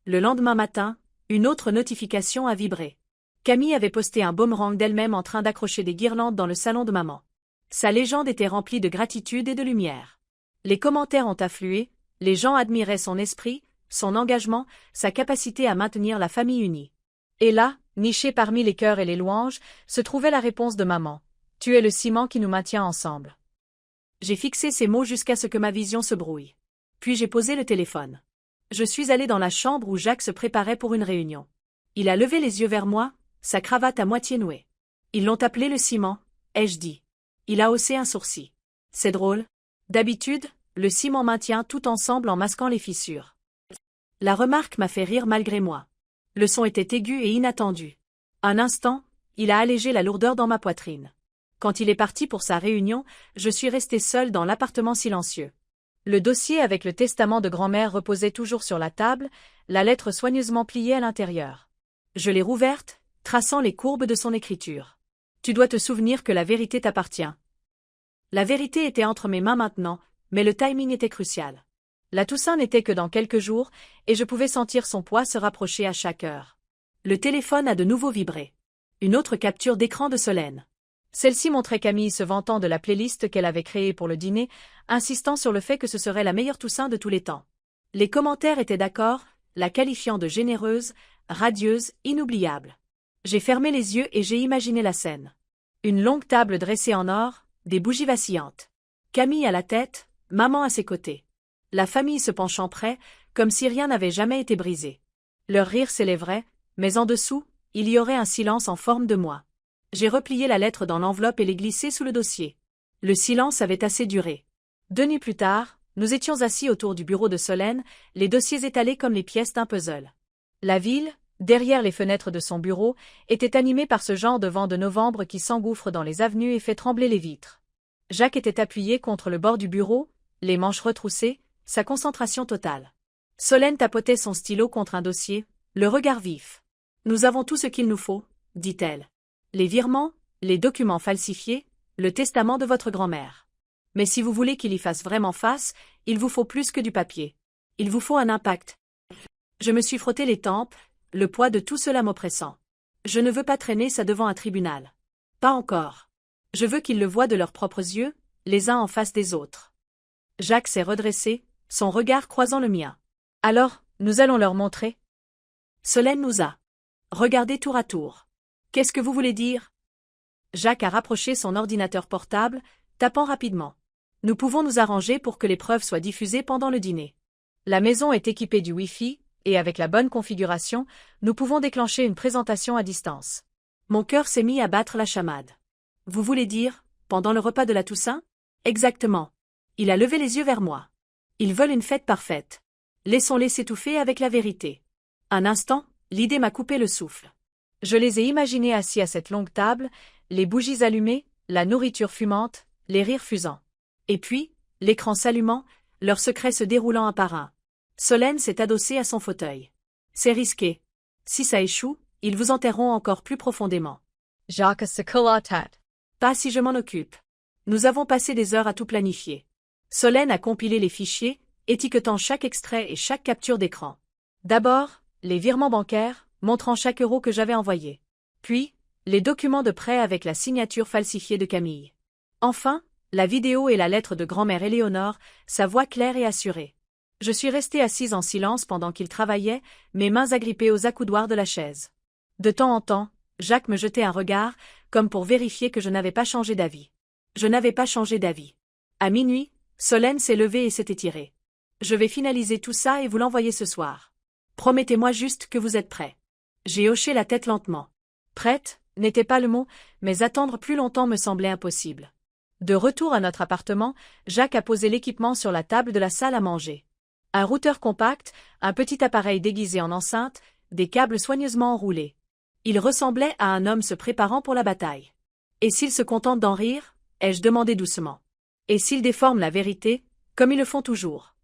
Le lendemain matin, une autre notification a vibré. Camille avait posté un boomerang d'elle-même en train d'accrocher des guirlandes dans le salon de maman. Sa légende était remplie de gratitude et de lumière. Les commentaires ont afflué, les gens admiraient son esprit, son engagement, sa capacité à maintenir la famille unie. Et là, niché parmi les cœurs et les louanges, se trouvait la réponse de maman. « Tu es le ciment qui nous maintient ensemble. » J'ai fixé ces mots jusqu'à ce que ma vision se brouille. Puis j'ai posé le téléphone. Je suis allé dans la chambre où Jacques se préparait pour une réunion. Il a levé les yeux vers moi, sa cravate à moitié nouée. Ils l'ont appelé le ciment, ai-je dit. Il a haussé un sourcil. C'est drôle. D'habitude, le ciment maintient tout ensemble en masquant les fissures. La remarque m'a fait rire malgré moi. Le son était aigu et inattendu. Un instant, il a allégé la lourdeur dans ma poitrine. Quand il est parti pour sa réunion, je suis resté seul dans l'appartement silencieux. Le dossier avec le testament de grand-mère reposait toujours sur la table, la lettre soigneusement pliée à l'intérieur. Je l'ai rouverte, traçant les courbes de son écriture. Tu dois te souvenir que la vérité t'appartient. La vérité était entre mes mains maintenant, mais le timing était crucial. La Toussaint n'était que dans quelques jours, et je pouvais sentir son poids se rapprocher à chaque heure. Le téléphone a de nouveau vibré. Une autre capture d'écran de Solène. Celle-ci montrait Camille se vantant de la playlist qu'elle avait créée pour le dîner, insistant sur le fait que ce serait la meilleure Toussaint de tous les temps. Les commentaires étaient d'accord, la qualifiant de généreuse, radieuse, inoubliable. J'ai fermé les yeux et j'ai imaginé la scène. Une longue table dressée en or, des bougies vacillantes. Camille à la tête, maman à ses côtés. La famille se penchant près, comme si rien n'avait jamais été brisé. Leur rire s'élèverait, mais en dessous, il y aurait un silence en forme de moi. J'ai replié la lettre dans l'enveloppe et l'ai glissée sous le dossier. Le silence avait assez duré. 2 nuits plus tard, nous étions assis autour du bureau de Solène, les dossiers étalés comme les pièces d'un puzzle. La ville, derrière les fenêtres de son bureau, était animée par ce genre de vent de novembre qui s'engouffre dans les avenues et fait trembler les vitres. Jacques était appuyé contre le bord du bureau, les manches retroussées, sa concentration totale. Solène tapotait son stylo contre un dossier, le regard vif. « Nous avons tout ce qu'il nous faut, » dit-elle. Les virements, les documents falsifiés, le testament de votre grand-mère. Mais si vous voulez qu'il y fasse vraiment face, il vous faut plus que du papier. Il vous faut un impact. Je me suis frotté les tempes, le poids de tout cela m'oppressant. Je ne veux pas traîner ça devant un tribunal. Pas encore. Je veux qu'ils le voient de leurs propres yeux, les uns en face des autres. Jacques s'est redressé, son regard croisant le mien. Alors, nous allons leur montrer. Solène nous a regardé tour à tour. Qu'est-ce que vous voulez dire? Jacques a rapproché son ordinateur portable, tapant rapidement. Nous pouvons nous arranger pour que les preuves soient diffusées pendant le dîner. La maison est équipée du Wi-Fi, et avec la bonne configuration, nous pouvons déclencher une présentation à distance. Mon cœur s'est mis à battre la chamade. Vous voulez dire, pendant le repas de la Toussaint? Exactement. Il a levé les yeux vers moi. Ils veulent une fête parfaite. Laissons-les s'étouffer avec la vérité. Un instant, l'idée m'a coupé le souffle. Je les ai imaginés assis à cette longue table, les bougies allumées, la nourriture fumante, les rires fusants. Et puis, l'écran s'allumant, leurs secrets se déroulant un par un. Solène s'est adossée à son fauteuil. C'est risqué. Si ça échoue, ils vous enterreront encore plus profondément. Jacques se colle la tête. Pas si je m'en occupe. Nous avons passé des heures à tout planifier. Solène a compilé les fichiers, étiquetant chaque extrait et chaque capture d'écran. D'abord, les virements bancaires, montrant chaque euro que j'avais envoyé. Puis, les documents de prêt avec la signature falsifiée de Camille. Enfin, La vidéo et la lettre de grand-mère Éléonore, sa voix claire et assurée. Je suis restée assise en silence pendant qu'il travaillait, mes mains agrippées aux accoudoirs de la chaise. De temps en temps, Jacques me jetait un regard, comme pour vérifier que je n'avais pas changé d'avis. Je n'avais pas changé d'avis. À minuit, Solène s'est levée et s'est étirée. Je vais finaliser tout ça et vous l'envoyer ce soir. Promettez-moi juste que vous êtes prêts. J'ai hoché la tête lentement. Prête, n'était pas le mot, mais attendre plus longtemps me semblait impossible. De retour à notre appartement, Jacques a posé l'équipement sur la table de la salle à manger. Un routeur compact, un petit appareil déguisé en enceinte, des câbles soigneusement enroulés. Il ressemblait à un homme se préparant pour la bataille. Et s'il se contente d'en rire, ai-je demandé doucement. Et s'ils déforment la vérité, comme ils le font toujours.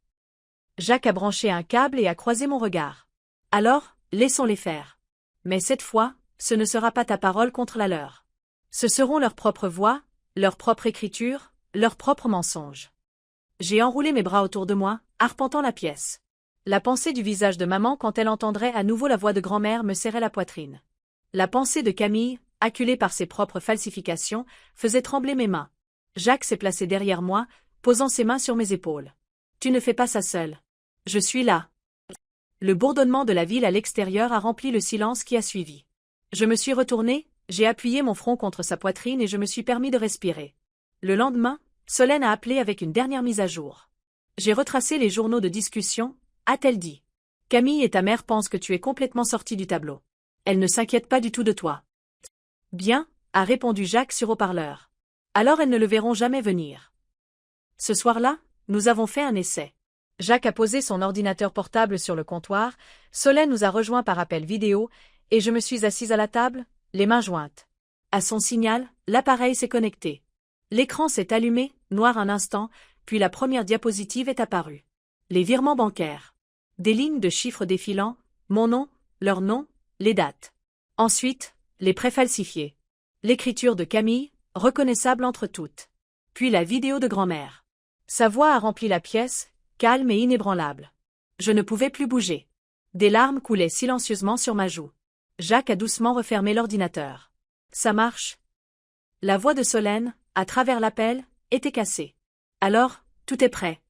Jacques a branché un câble et a croisé mon regard. Alors, laissons-les faire. Mais cette fois, ce ne sera pas ta parole contre la leur. Ce seront leurs propres voix, leur propre écriture, leurs propres mensonges. J'ai enroulé mes bras autour de moi, arpentant la pièce. La pensée du visage de maman quand elle entendrait à nouveau la voix de grand-mère me serrait la poitrine. La pensée de Camille, acculée par ses propres falsifications, faisait trembler mes mains. Jacques s'est placé derrière moi, posant ses mains sur mes épaules. Tu ne fais pas ça seul. Je suis là. Le bourdonnement de la ville à l'extérieur a rempli le silence qui a suivi. Je me suis retournée, j'ai appuyé mon front contre sa poitrine et je me suis permis de respirer. Le lendemain, Solène a appelé avec une dernière mise à jour. J'ai retracé les journaux de discussion, a-t-elle dit. Camille et ta mère pensent que tu es complètement sorti du tableau. Elle ne s'inquiète pas du tout de toi. Bien, a répondu Jacques sur haut-parleur. Alors elles ne le verront jamais venir. Ce soir-là, nous avons fait un essai. Jacques a posé son ordinateur portable sur le comptoir, Solène nous a rejoints par appel vidéo, et je me suis assise à la table, les mains jointes. À son signal, l'appareil s'est connecté. L'écran s'est allumé, noir un instant, puis la première diapositive est apparue. Les virements bancaires. Des lignes de chiffres défilant, mon nom, leur nom, les dates. Ensuite, les préfalsifiés. L'écriture de Camille, reconnaissable entre toutes. Puis la vidéo de grand-mère. Sa voix a rempli la pièce, calme et inébranlable. Je ne pouvais plus bouger. Des larmes coulaient silencieusement sur ma joue. Jacques a doucement refermé l'ordinateur. Ça marche. La voix de Solène, à travers l'appel, était cassée. Alors, tout est prêt.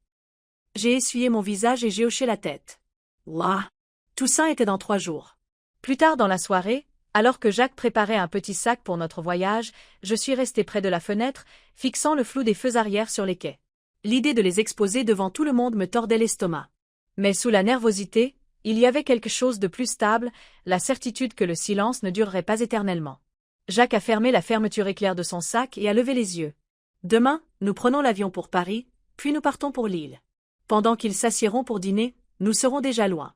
J'ai essuyé mon visage et j'ai hoché la tête. Ouah! Toussaint était dans 3 jours. Plus tard dans la soirée, alors que Jacques préparait un petit sac pour notre voyage, je suis restée près de la fenêtre, fixant le flou des feux arrière sur les quais. L'idée de les exposer devant tout le monde me tordait l'estomac. Mais sous la nervosité, il y avait quelque chose de plus stable, la certitude que le silence ne durerait pas éternellement. Jacques a fermé la fermeture éclair de son sac et a levé les yeux. Demain, nous prenons l'avion pour Paris, puis nous partons pour Lille. Pendant qu'ils s'assiéront pour dîner, nous serons déjà loin.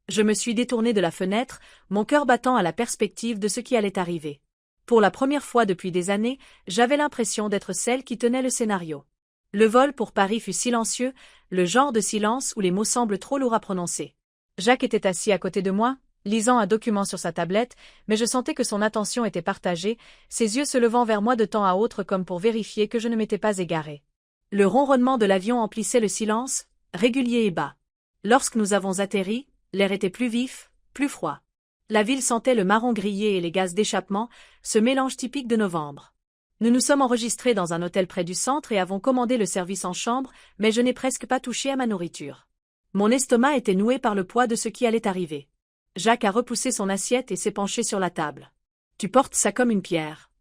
Je me suis détournée de la fenêtre, mon cœur battant à la perspective de ce qui allait arriver. Pour la première fois depuis des années, j'avais l'impression d'être celle qui tenait le scénario. Le vol pour Paris fut silencieux, le genre de silence où les mots semblent trop lourds à prononcer. Jacques était assis à côté de moi, lisant un document sur sa tablette, mais je sentais que son attention était partagée, ses yeux se levant vers moi de temps à autre comme pour vérifier que je ne m'étais pas égarée. Le ronronnement de l'avion emplissait le silence, régulier et bas. Lorsque nous avons atterri, l'air était plus vif, plus froid. La ville sentait le marron grillé et les gaz d'échappement, ce mélange typique de novembre. Nous nous sommes enregistrés dans un hôtel près du centre et avons commandé le service en chambre, mais je n'ai presque pas touché à ma nourriture. Mon estomac était noué par le poids de ce qui allait arriver. Jacques a repoussé son assiette et s'est penché sur la table. « Tu portes ça comme une pierre. »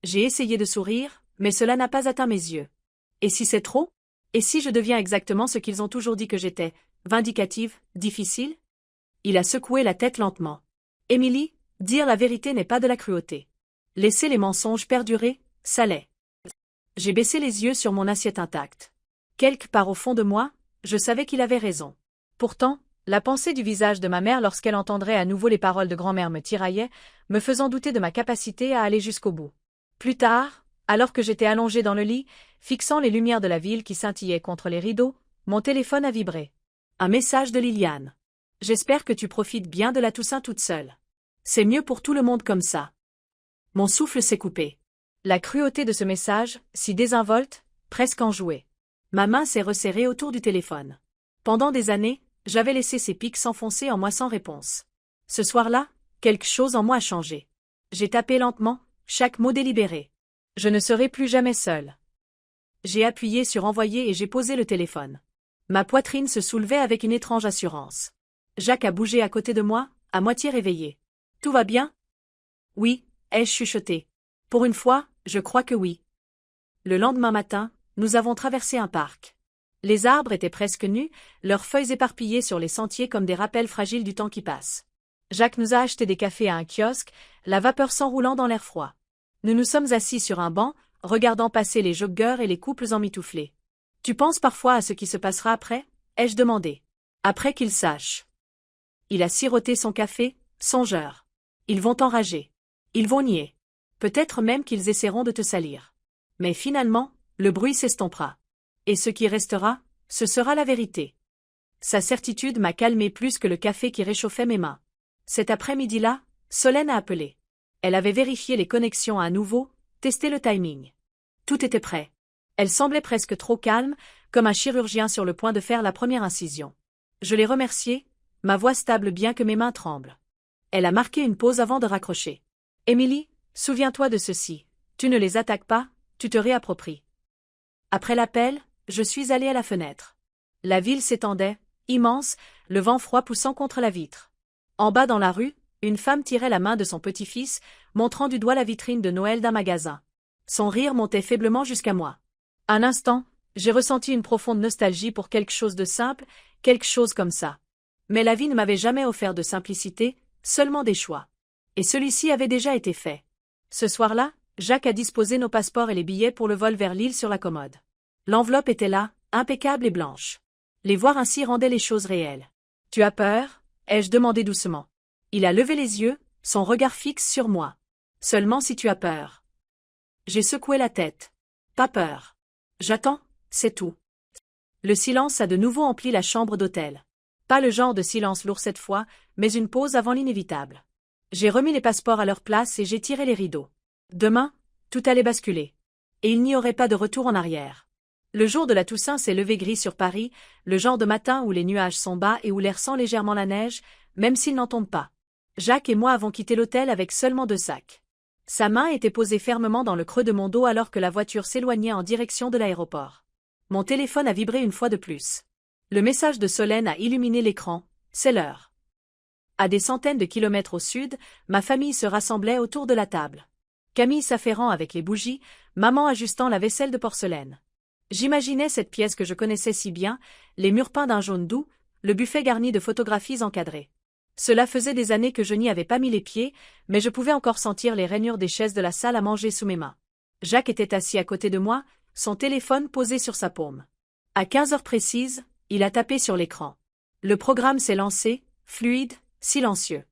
J'ai essayé de sourire, mais cela n'a pas atteint mes yeux. Et si c'est trop? Et si je deviens exactement ce qu'ils ont toujours dit que j'étais, vindicative, difficile? Il a secoué la tête lentement. Émilie, dire la vérité n'est pas de la cruauté. Laisser les mensonges perdurer, ça l'est. J'ai baissé les yeux sur mon assiette intacte. Quelque part au fond de moi, je savais qu'il avait raison. Pourtant, la pensée du visage de ma mère lorsqu'elle entendrait à nouveau les paroles de grand-mère me tiraillait, me faisant douter de ma capacité à aller jusqu'au bout. Plus tard, alors que j'étais allongée dans le lit, fixant les lumières de la ville qui scintillaient contre les rideaux, mon téléphone a vibré. Un message de Liliane. J'espère que tu profites bien de la Toussaint toute seule. C'est mieux pour tout le monde comme ça. Mon souffle s'est coupé. La cruauté de ce message, si désinvolte, presque enjouée. Ma main s'est resserrée autour du téléphone. Pendant des années, j'avais laissé ces pics s'enfoncer en moi sans réponse. Ce soir-là, quelque chose en moi a changé. J'ai tapé lentement, chaque mot délibéré. Je ne serai plus jamais seule. J'ai appuyé sur envoyer et j'ai posé le téléphone. Ma poitrine se soulevait avec une étrange assurance. Jacques a bougé à côté de moi, à moitié réveillé. Tout va bien? Oui, ai-je chuchoté. Pour une fois, je crois que oui. Le lendemain matin, nous avons traversé un parc. Les arbres étaient presque nus, leurs feuilles éparpillées sur les sentiers comme des rappels fragiles du temps qui passe. Jacques nous a acheté des cafés à un kiosque, la vapeur s'enroulant dans l'air froid. Nous nous sommes assis sur un banc, regardant passer les joggeurs et les couples emmitouflés. Tu penses parfois à ce qui se passera après? Ai-je demandé. Après qu'ils sachent. Il a siroté son café, songeur. Ils vont enrager. Ils vont nier. Peut-être même qu'ils essaieront de te salir. Mais finalement, le bruit s'estompera. Et ce qui restera, ce sera la vérité. Sa certitude m'a calmé plus que le café qui réchauffait mes mains. Cet après-midi-là, Solène a appelé. Elle avait vérifié les connexions à nouveau, testé le timing. Tout était prêt. Elle semblait presque trop calme, comme un chirurgien sur le point de faire la première incision. Je l'ai remerciée, ma voix stable bien que mes mains tremblent. Elle a marqué une pause avant de raccrocher. Émilie, souviens-toi de ceci. Tu ne les attaques pas, tu te réappropries. Après l'appel, je suis allée à la fenêtre. La ville s'étendait, immense, le vent froid poussant contre la vitre. En bas dans la rue, une femme tirait la main de son petit-fils, montrant du doigt la vitrine de Noël d'un magasin. Son rire montait faiblement jusqu'à moi. Un instant, j'ai ressenti une profonde nostalgie pour quelque chose de simple, quelque chose comme ça. Mais la vie ne m'avait jamais offert de simplicité, seulement des choix. Et celui-ci avait déjà été fait. Ce soir-là, Jacques a disposé nos passeports et les billets pour le vol vers Lille sur la commode. L'enveloppe était là, impeccable et blanche. Les voir ainsi rendait les choses réelles. « Tu as peur ?» ai-je demandé doucement. Il a levé les yeux, son regard fixe sur moi. « Seulement si tu as peur. » J'ai secoué la tête. « Pas peur. J'attends, c'est tout. » Le silence a de nouveau empli la chambre d'hôtel. Pas le genre de silence lourd cette fois, mais une pause avant l'inévitable. J'ai remis les passeports à leur place et j'ai tiré les rideaux. Demain, tout allait basculer. Et il n'y aurait pas de retour en arrière. Le jour de la Toussaint s'est levé gris sur Paris, le genre de matin où les nuages sont bas et où l'air sent légèrement la neige, même s'il n'en tombe pas. Jacques et moi avons quitté l'hôtel avec seulement 2 sacs. Sa main était posée fermement dans le creux de mon dos alors que la voiture s'éloignait en direction de l'aéroport. Mon téléphone a vibré une fois de plus. Le message de Solène a illuminé l'écran, c'est l'heure. À des centaines de kilomètres au sud, ma famille se rassemblait autour de la table. Camille s'affairant avec les bougies, maman ajustant la vaisselle de porcelaine. J'imaginais cette pièce que je connaissais si bien, les murs peints d'un jaune doux, le buffet garni de photographies encadrées. Cela faisait des années que je n'y avais pas mis les pieds, mais je pouvais encore sentir les rainures des chaises de la salle à manger sous mes mains. Jacques était assis à côté de moi, son téléphone posé sur sa paume. À 15 heures précises, il a tapé sur l'écran. Le programme s'est lancé, fluide, silencieux.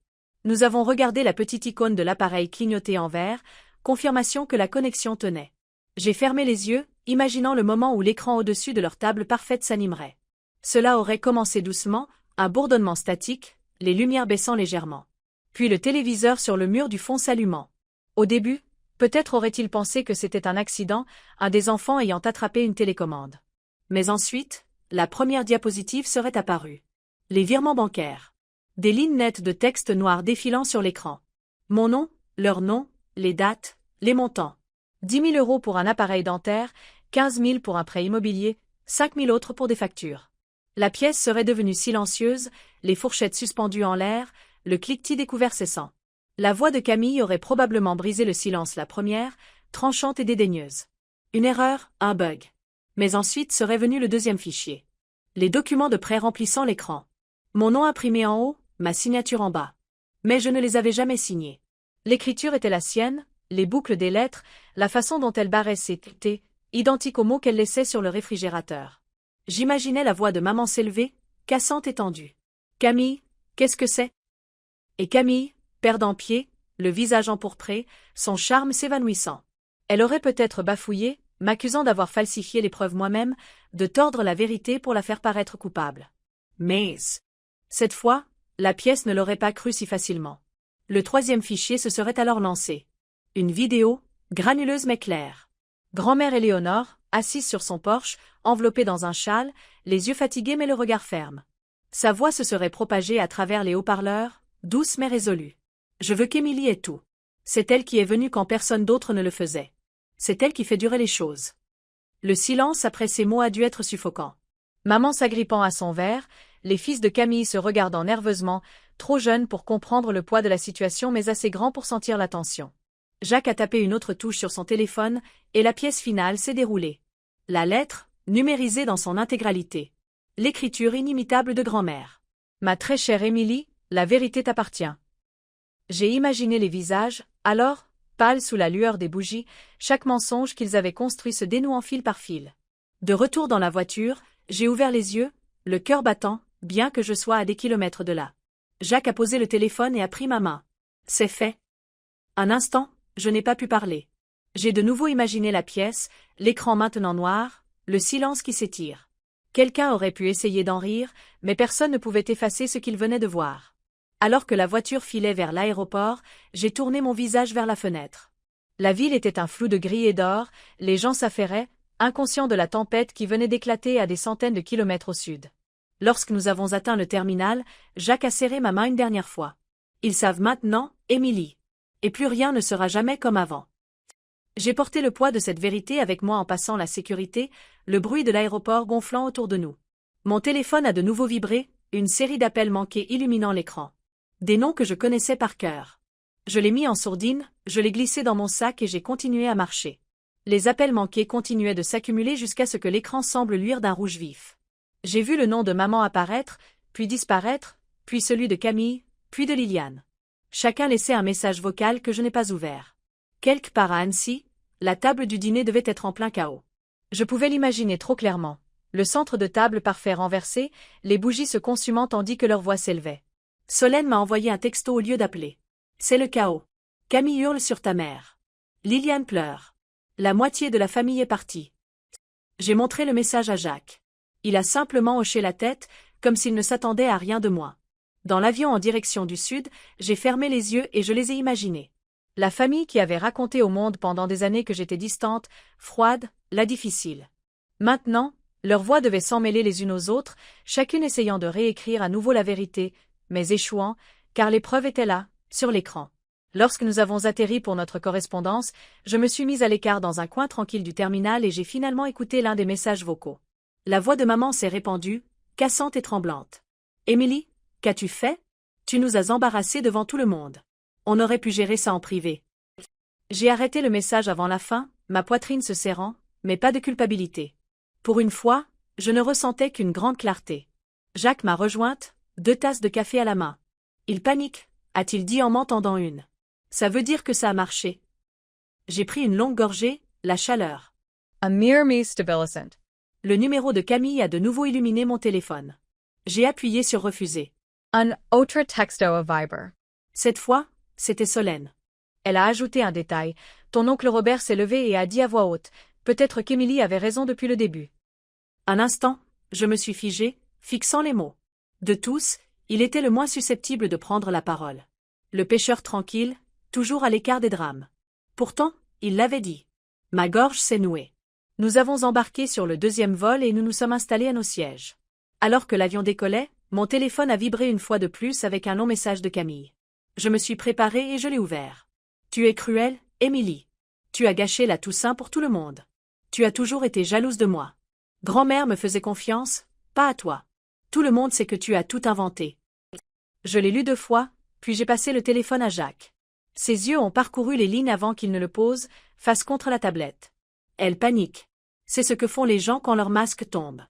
Nous avons regardé la petite icône de l'appareil clignoter en vert, confirmation que la connexion tenait. J'ai fermé les yeux, imaginant le moment où l'écran au-dessus de leur table parfaite s'animerait. Cela aurait commencé doucement, un bourdonnement statique, les lumières baissant légèrement. Puis le téléviseur sur le mur du fond s'allumant. Au début, peut-être aurait-il pensé que c'était un accident, un des enfants ayant attrapé une télécommande. Mais ensuite, la première diapositive serait apparue. Les virements bancaires. Des lignes nettes de texte noir défilant sur l'écran. Mon nom, leur nom, les dates, les montants. 10 000 € pour un appareil dentaire, 15 000 pour un prêt immobilier, 5 000 autres pour des factures. La pièce serait devenue silencieuse, les fourchettes suspendues en l'air, le cliquetis découvert cessant. La voix de Camille aurait probablement brisé le silence la première, tranchante et dédaigneuse. Une erreur, un bug. Mais ensuite serait venu le deuxième fichier. Les documents de prêt remplissant l'écran. Mon nom imprimé en haut, ma signature en bas. Mais je ne les avais jamais signés. L'écriture était la sienne, les boucles des lettres, la façon dont elle barrait ses T, identique aux mots qu'elle laissait sur le réfrigérateur. J'imaginais la voix de maman s'élever, cassante et tendue. « Camille, qu'est-ce que c'est ?» Et Camille, perdant pied, le visage empourpré, son charme s'évanouissant. Elle aurait peut-être bafouillé, m'accusant d'avoir falsifié les preuves moi-même, de tordre la vérité pour la faire paraître coupable. Mais, cette fois, la pièce ne l'aurait pas cru si facilement. Le troisième fichier se serait alors lancé. Une vidéo, granuleuse mais claire. Grand-mère Éléonore, assise sur son porche, enveloppée dans un châle, les yeux fatigués mais le regard ferme. Sa voix se serait propagée à travers les haut-parleurs, douce mais résolue. Je veux qu'Émilie ait tout. C'est elle qui est venue quand personne d'autre ne le faisait. C'est elle qui fait durer les choses. Le silence après ces mots a dû être suffocant. Maman s'agrippant à son verre, les fils de Camille se regardant nerveusement, trop jeunes pour comprendre le poids de la situation mais assez grands pour sentir la tension. Jacques a tapé une autre touche sur son téléphone, et la pièce finale s'est déroulée. La lettre, numérisée dans son intégralité. L'écriture inimitable de grand-mère. Ma très chère Émilie, la vérité t'appartient. J'ai imaginé les visages, alors, pâles sous la lueur des bougies, chaque mensonge qu'ils avaient construit se dénouant fil par fil. De retour dans la voiture, j'ai ouvert les yeux, le cœur battant, bien que je sois à des kilomètres de là. Jacques a posé le téléphone et a pris ma main. C'est fait. Un instant, je n'ai pas pu parler. J'ai de nouveau imaginé la pièce, l'écran maintenant noir, le silence qui s'étire. Quelqu'un aurait pu essayer d'en rire, mais personne ne pouvait effacer ce qu'il venait de voir. Alors que la voiture filait vers l'aéroport, j'ai tourné mon visage vers la fenêtre. La ville était un flou de gris et d'or, les gens s'affairaient, inconscients de la tempête qui venait d'éclater à des centaines de kilomètres au sud. Lorsque nous avons atteint le terminal, Jacques a serré ma main une dernière fois. Ils savent maintenant, Émilie. Et plus rien ne sera jamais comme avant. J'ai porté le poids de cette vérité avec moi en passant la sécurité, le bruit de l'aéroport gonflant autour de nous. Mon téléphone a de nouveau vibré, une série d'appels manqués illuminant l'écran. Des noms que je connaissais par cœur. Je l'ai mis en sourdine, je l'ai glissé dans mon sac et j'ai continué à marcher. Les appels manqués continuaient de s'accumuler jusqu'à ce que l'écran semble luire d'un rouge vif. J'ai vu le nom de maman apparaître, puis disparaître, puis celui de Camille, puis de Liliane. Chacun laissait un message vocal que je n'ai pas ouvert. Quelque part à Annecy, la table du dîner devait être en plein chaos. Je pouvais l'imaginer trop clairement. Le centre de table parfait renversé, les bougies se consumant tandis que leur voix s'élevait. Solène m'a envoyé un texto au lieu d'appeler. C'est le chaos. Camille hurle sur ta mère. Liliane pleure. La moitié de la famille est partie. J'ai montré le message à Jacques. Il a simplement hoché la tête, comme s'il ne s'attendait à rien de moi. Dans l'avion en direction du sud, j'ai fermé les yeux et je les ai imaginés. La famille qui avait raconté au monde pendant des années que j'étais distante, froide, la difficile. Maintenant, leurs voix devaient s'emmêler les unes aux autres, chacune essayant de réécrire à nouveau la vérité, mais échouant, car les preuves étaient là, sur l'écran. Lorsque nous avons atterri pour notre correspondance, je me suis mise à l'écart dans un coin tranquille du terminal et j'ai finalement écouté l'un des messages vocaux. La voix de maman s'est répandue, cassante et tremblante. « Émilie, qu'as-tu fait? Tu nous as embarrassés devant tout le monde. On aurait pu gérer ça en privé. » J'ai arrêté le message avant la fin, ma poitrine se serrant, mais pas de culpabilité. Pour une fois, je ne ressentais qu'une grande clarté. Jacques m'a rejointe, 2 tasses de café à la main. Il panique, a-t-il dit en m'en tendant une. Ça veut dire que ça a marché. J'ai pris une longue gorgée, la chaleur. A mere me stabilisant. Le numéro de Camille a de nouveau illuminé mon téléphone. J'ai appuyé sur refuser. Un autre texto a Viber. Cette fois, c'était Solène. Elle a ajouté un détail. Ton oncle Robert s'est levé et a dit à voix haute. Peut-être qu'Émilie avait raison depuis le début. Un instant, je me suis figée, fixant les mots. De tous, il était le moins susceptible de prendre la parole. Le pêcheur tranquille, toujours à l'écart des drames. Pourtant, il l'avait dit. Ma gorge s'est nouée. Nous avons embarqué sur le 2e vol et nous nous sommes installés à nos sièges. Alors que l'avion décollait, mon téléphone a vibré une fois de plus avec un long message de Camille. Je me suis préparée et je l'ai ouvert. Tu es cruelle, Émilie. Tu as gâché la Toussaint pour tout le monde. Tu as toujours été jalouse de moi. Grand-mère me faisait confiance, pas à toi. Tout le monde sait que tu as tout inventé. Je l'ai lu 2 fois, puis j'ai passé le téléphone à Jacques. Ses yeux ont parcouru les lignes avant qu'il ne le pose, face contre la tablette. Elle panique. C'est ce que font les gens quand leur masque tombe.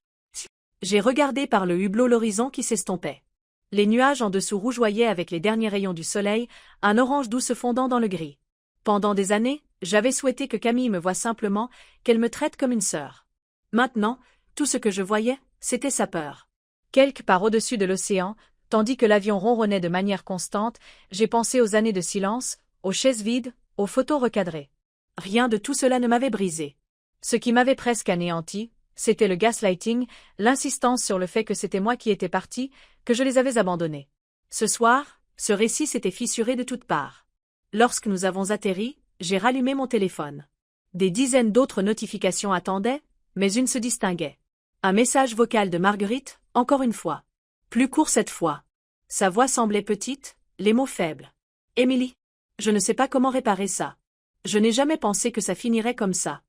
J'ai regardé par le hublot l'horizon qui s'estompait. Les nuages en dessous rougeoyaient avec les derniers rayons du soleil, un orange doux se fondant dans le gris. Pendant des années, j'avais souhaité que Camille me voie simplement, qu'elle me traite comme une sœur. Maintenant, tout ce que je voyais, c'était sa peur. Quelque part au-dessus de l'océan, tandis que l'avion ronronnait de manière constante, j'ai pensé aux années de silence, aux chaises vides, aux photos recadrées. Rien de tout cela ne m'avait brisé. Ce qui m'avait presque anéanti, c'était le gaslighting, l'insistance sur le fait que c'était moi qui étais partie, que je les avais abandonnés. Ce soir, ce récit s'était fissuré de toutes parts. Lorsque nous avons atterri, j'ai rallumé mon téléphone. Des dizaines d'autres notifications attendaient, mais une se distinguait. Un message vocal de Marguerite, encore une fois. Plus court cette fois. Sa voix semblait petite, les mots faibles. « Émilie, je ne sais pas comment réparer ça. Je n'ai jamais pensé que ça finirait comme ça.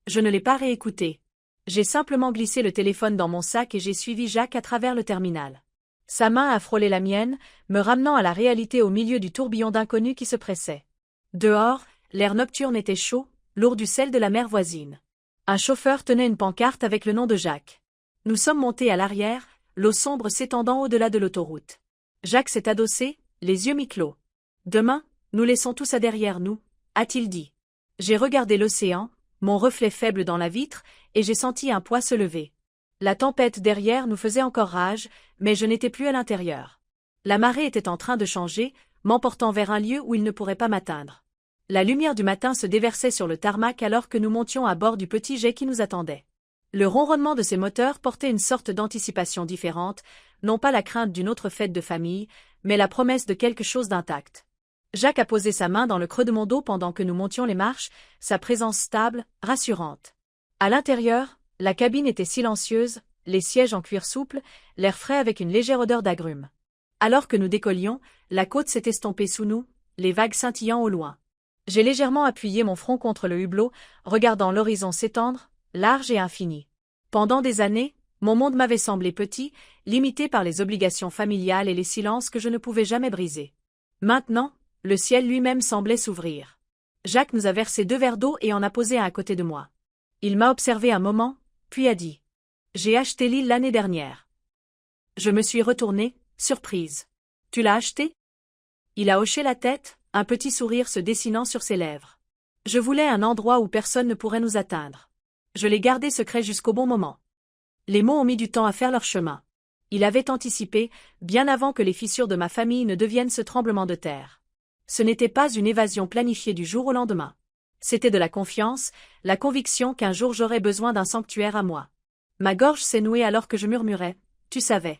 Je ne l'ai pas réécouté. J'ai simplement glissé le téléphone dans mon sac et j'ai suivi Jacques à travers le terminal. Sa main a frôlé la mienne, me ramenant à la réalité au milieu du tourbillon d'inconnus qui se pressait. Dehors, l'air nocturne était chaud, lourd du sel de la mer voisine. Un chauffeur tenait une pancarte avec le nom de Jacques. Nous sommes montés à l'arrière, l'eau sombre s'étendant au-delà de l'autoroute. Jacques s'est adossé, les yeux mi-clos. Demain, nous laissons tout ça derrière nous, a-t-il dit. J'ai regardé l'océan, mon reflet faible dans la vitre, et j'ai senti un poids se lever. La tempête derrière nous faisait encore rage, mais je n'étais plus à l'intérieur. La marée était en train de changer, m'emportant vers un lieu où il ne pourrait pas m'atteindre. La lumière du matin se déversait sur le tarmac alors que nous montions à bord du petit jet qui nous attendait. Le ronronnement de ses moteurs portait une sorte d'anticipation différente, non pas la crainte d'une autre fête de famille, mais la promesse de quelque chose d'intact. Jacques a posé sa main dans le creux de mon dos pendant que nous montions les marches, sa présence stable, rassurante. À l'intérieur, la cabine était silencieuse, les sièges en cuir souple, l'air frais avec une légère odeur d'agrumes. Alors que nous décollions, la côte s'est estompée sous nous, les vagues scintillant au loin. J'ai légèrement appuyé mon front contre le hublot, regardant l'horizon s'étendre, large et infini. Pendant des années, mon monde m'avait semblé petit, limité par les obligations familiales et les silences que je ne pouvais jamais briser. Maintenant, le ciel lui-même semblait s'ouvrir. Jacques nous a versé 2 verres d'eau et en a posé un à côté de moi. Il m'a observé un moment, puis a dit « J'ai acheté l'île l'année dernière. » Je me suis retournée, surprise. « Tu l'as acheté ?» Il a hoché la tête, un petit sourire se dessinant sur ses lèvres. Je voulais un endroit où personne ne pourrait nous atteindre. Je l'ai gardé secret jusqu'au bon moment. Les mots ont mis du temps à faire leur chemin. Il avait anticipé, bien avant que les fissures de ma famille ne deviennent ce tremblement de terre. Ce n'était pas une évasion planifiée du jour au lendemain. C'était de la confiance, la conviction qu'un jour j'aurais besoin d'un sanctuaire à moi. Ma gorge s'est nouée alors que je murmurais « Tu savais. »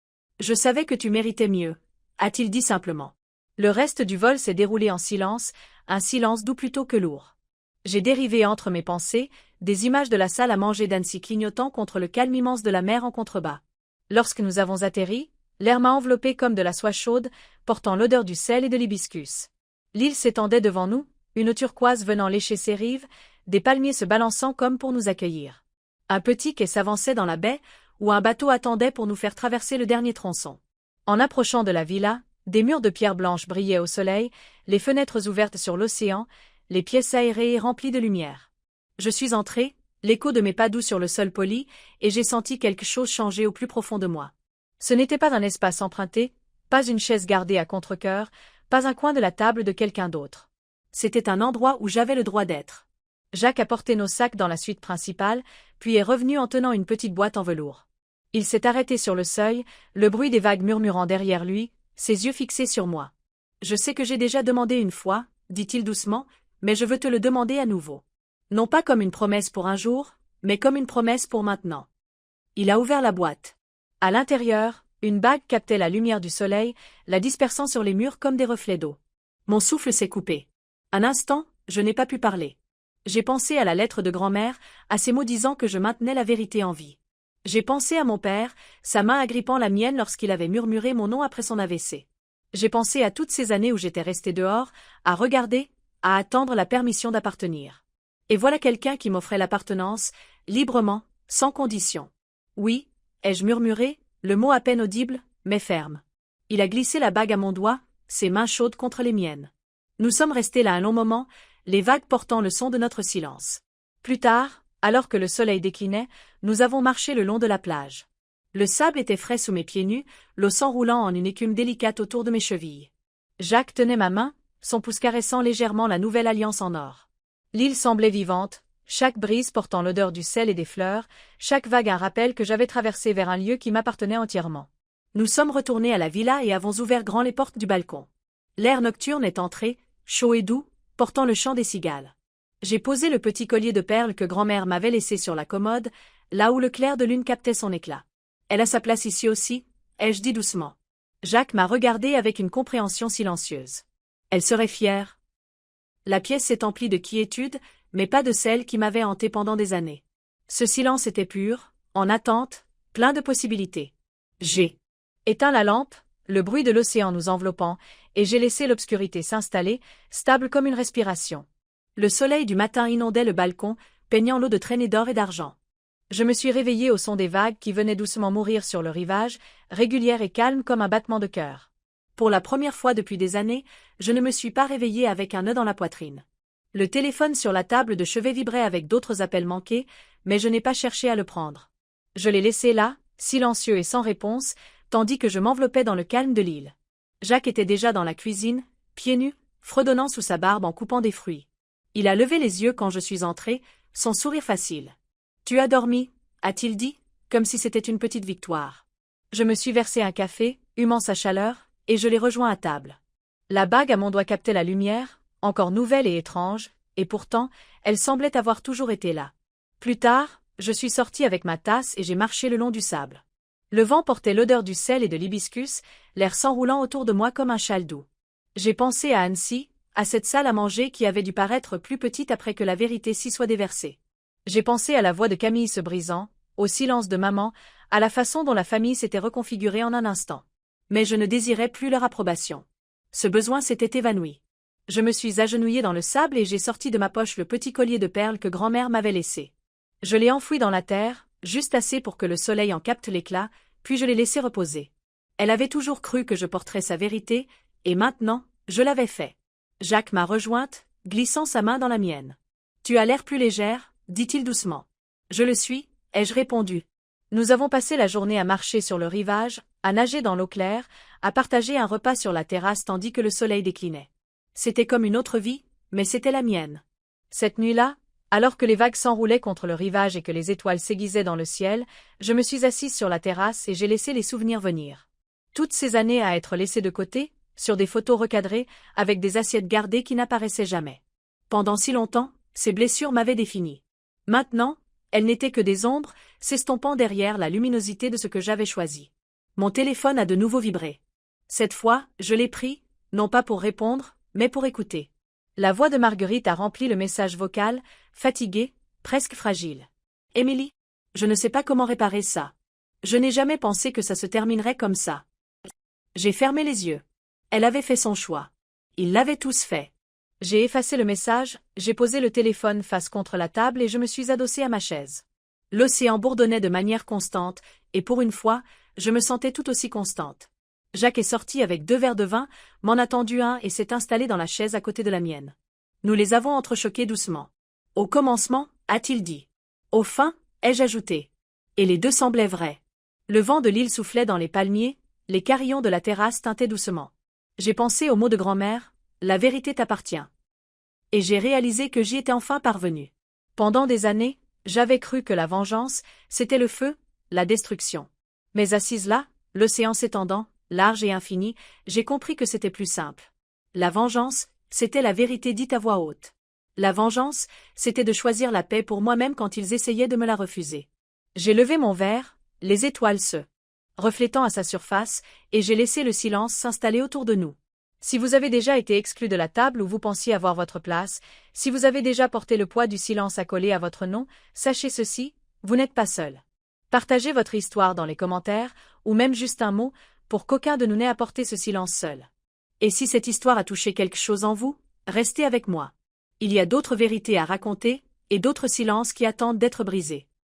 « Je savais que tu méritais mieux », a-t-il dit simplement. Le reste du vol s'est déroulé en silence, un silence doux plutôt que lourd. J'ai dérivé entre mes pensées, des images de la salle à manger d'Annecy clignotant contre le calme immense de la mer en contrebas. Lorsque nous avons atterri, l'air m'a enveloppé comme de la soie chaude, portant l'odeur du sel et de l'hibiscus. L'île s'étendait devant nous, une turquoise venant lécher ses rives, des palmiers se balançant comme pour nous accueillir. Un petit quai s'avançait dans la baie, où un bateau attendait pour nous faire traverser le dernier tronçon. En approchant de la villa, des murs de pierre blanche brillaient au soleil, les fenêtres ouvertes sur l'océan, les pièces aérées et remplies de lumière. Je suis entrée, l'écho de mes pas doux sur le sol poli, et j'ai senti quelque chose changer au plus profond de moi. Ce n'était pas un espace emprunté, pas une chaise gardée à contre-cœur, pas un coin de la table de quelqu'un d'autre. C'était un endroit où j'avais le droit d'être. Jacques a porté nos sacs dans la suite principale, puis est revenu en tenant une petite boîte en velours. Il s'est arrêté sur le seuil, le bruit des vagues murmurant derrière lui, ses yeux fixés sur moi. « Je sais que j'ai déjà demandé une fois, » dit-il doucement, « mais je veux te le demander à nouveau. Non pas comme une promesse pour un jour, mais comme une promesse pour maintenant. » Il a ouvert la boîte. À l'intérieur, une bague captait la lumière du soleil, la dispersant sur les murs comme des reflets d'eau. Mon souffle s'est coupé. Un instant, je n'ai pas pu parler. J'ai pensé à la lettre de grand-mère, à ces mots disant que je maintenais la vérité en vie. J'ai pensé à mon père, sa main agrippant la mienne lorsqu'il avait murmuré mon nom après son AVC. J'ai pensé à toutes ces années où j'étais restée dehors, à regarder, à attendre la permission d'appartenir. Et voilà quelqu'un qui m'offrait l'appartenance, librement, sans condition. Oui, ai-je murmuré, le mot à peine audible, mais ferme. Il a glissé la bague à mon doigt, ses mains chaudes contre les miennes. Nous sommes restés là un long moment, les vagues portant le son de notre silence. Plus tard, alors que le soleil déclinait, nous avons marché le long de la plage. Le sable était frais sous mes pieds nus, l'eau s'enroulant en une écume délicate autour de mes chevilles. Jacques tenait ma main, son pouce caressant légèrement la nouvelle alliance en or. L'île semblait vivante, chaque brise portant l'odeur du sel et des fleurs, chaque vague un rappel que j'avais traversé vers un lieu qui m'appartenait entièrement. Nous sommes retournés à la villa et avons ouvert grand les portes du balcon. L'air nocturne est entré, chaud et doux, portant le chant des cigales. J'ai posé le petit collier de perles que grand-mère m'avait laissé sur la commode, là où le clair de lune captait son éclat. Elle a sa place ici aussi, ai-je dit doucement. Jacques m'a regardé avec une compréhension silencieuse. Elle serait fière. La pièce s'est emplie de quiétude, mais pas de celle qui m'avait hanté pendant des années. Ce silence était pur, en attente, plein de possibilités. J'ai éteint la lampe, le bruit de l'océan nous enveloppant, et j'ai laissé l'obscurité s'installer, stable comme une respiration. Le soleil du matin inondait le balcon, peignant l'eau de traînées d'or et d'argent. Je me suis réveillée au son des vagues qui venaient doucement mourir sur le rivage, régulière et calme comme un battement de cœur. Pour la première fois depuis des années, je ne me suis pas réveillée avec un nœud dans la poitrine. Le téléphone sur la table de chevet vibrait avec d'autres appels manqués, mais je n'ai pas cherché à le prendre. Je l'ai laissé là, silencieux et sans réponse, tandis que je m'enveloppais dans le calme de l'île. Jacques était déjà dans la cuisine, pieds nus, fredonnant sous sa barbe en coupant des fruits. Il a levé les yeux quand je suis entrée, son sourire facile. « Tu as dormi ?» a-t-il dit, comme si c'était une petite victoire. Je me suis versé un café, humant sa chaleur, et je l'ai rejoint à table. La bague à mon doigt captait la lumière, encore nouvelle et étrange, et pourtant, elle semblait avoir toujours été là. Plus tard, je suis sortie avec ma tasse et j'ai marché le long du sable. Le vent portait l'odeur du sel et de l'hibiscus, l'air s'enroulant autour de moi comme un châle doux. J'ai pensé à Annecy, à cette salle à manger qui avait dû paraître plus petite après que la vérité s'y soit déversée. J'ai pensé à la voix de Camille se brisant, au silence de maman, à la façon dont la famille s'était reconfigurée en un instant. Mais je ne désirais plus leur approbation. Ce besoin s'était évanoui. Je me suis agenouillée dans le sable et j'ai sorti de ma poche le petit collier de perles que grand-mère m'avait laissé. Je l'ai enfoui dans la terre, juste assez pour que le soleil en capte l'éclat, puis je l'ai laissé reposer. Elle avait toujours cru que je porterais sa vérité, et maintenant, je l'avais fait. Jacques m'a rejointe, glissant sa main dans la mienne. « Tu as l'air plus légère », dit-il doucement. « Je le suis », ai-je répondu. Nous avons passé la journée à marcher sur le rivage, à nager dans l'eau claire, à partager un repas sur la terrasse tandis que le soleil déclinait. C'était comme une autre vie, mais c'était la mienne. Cette nuit-là, alors que les vagues s'enroulaient contre le rivage et que les étoiles s'aiguisaient dans le ciel, je me suis assise sur la terrasse et j'ai laissé les souvenirs venir. Toutes ces années à être laissées de côté, sur des photos recadrées, avec des assiettes gardées qui n'apparaissaient jamais. Pendant si longtemps, ces blessures m'avaient défini. Maintenant, elles n'étaient que des ombres, s'estompant derrière la luminosité de ce que j'avais choisi. Mon téléphone a de nouveau vibré. Cette fois, je l'ai pris, non pas pour répondre, mais pour écouter. La voix de Marguerite a rempli le message vocal, fatiguée, presque fragile. « Émilie, je ne sais pas comment réparer ça. Je n'ai jamais pensé que ça se terminerait comme ça. » J'ai fermé les yeux. Elle avait fait son choix. Ils l'avaient tous fait. J'ai effacé le message, j'ai posé le téléphone face contre la table et je me suis adossée à ma chaise. L'océan bourdonnait de manière constante, et pour une fois, je me sentais tout aussi constante. Jacques est sorti avec 2 verres de vin, m'en a tendu un et s'est installé dans la chaise à côté de la mienne. Nous les avons entrechoqués doucement. « Au commencement » a-t-il dit. « Au fin » ai-je ajouté. Et les deux semblaient vrais. Le vent de l'île soufflait dans les palmiers, les carillons de la terrasse tintaient doucement. J'ai pensé aux mots de grand-mère, « La vérité t'appartient ». Et j'ai réalisé que j'y étais enfin parvenue. Pendant des années, j'avais cru que la vengeance, c'était le feu, la destruction. Mais assise là, l'océan s'étendant, large et infini, j'ai compris que c'était plus simple. La vengeance, c'était la vérité dite à voix haute. La vengeance, c'était de choisir la paix pour moi-même quand ils essayaient de me la refuser. J'ai levé mon verre, les étoiles se reflétant à sa surface, et j'ai laissé le silence s'installer autour de nous. Si vous avez déjà été exclu de la table où vous pensiez avoir votre place, si vous avez déjà porté le poids du silence accolé à votre nom, sachez ceci, vous n'êtes pas seul. Partagez votre histoire dans les commentaires, ou même juste un mot, pour qu'aucun de nous n'ait apporté ce silence seul. Et si cette histoire a touché quelque chose en vous, restez avec moi. Il y a d'autres vérités à raconter, et d'autres silences qui attendent d'être brisés.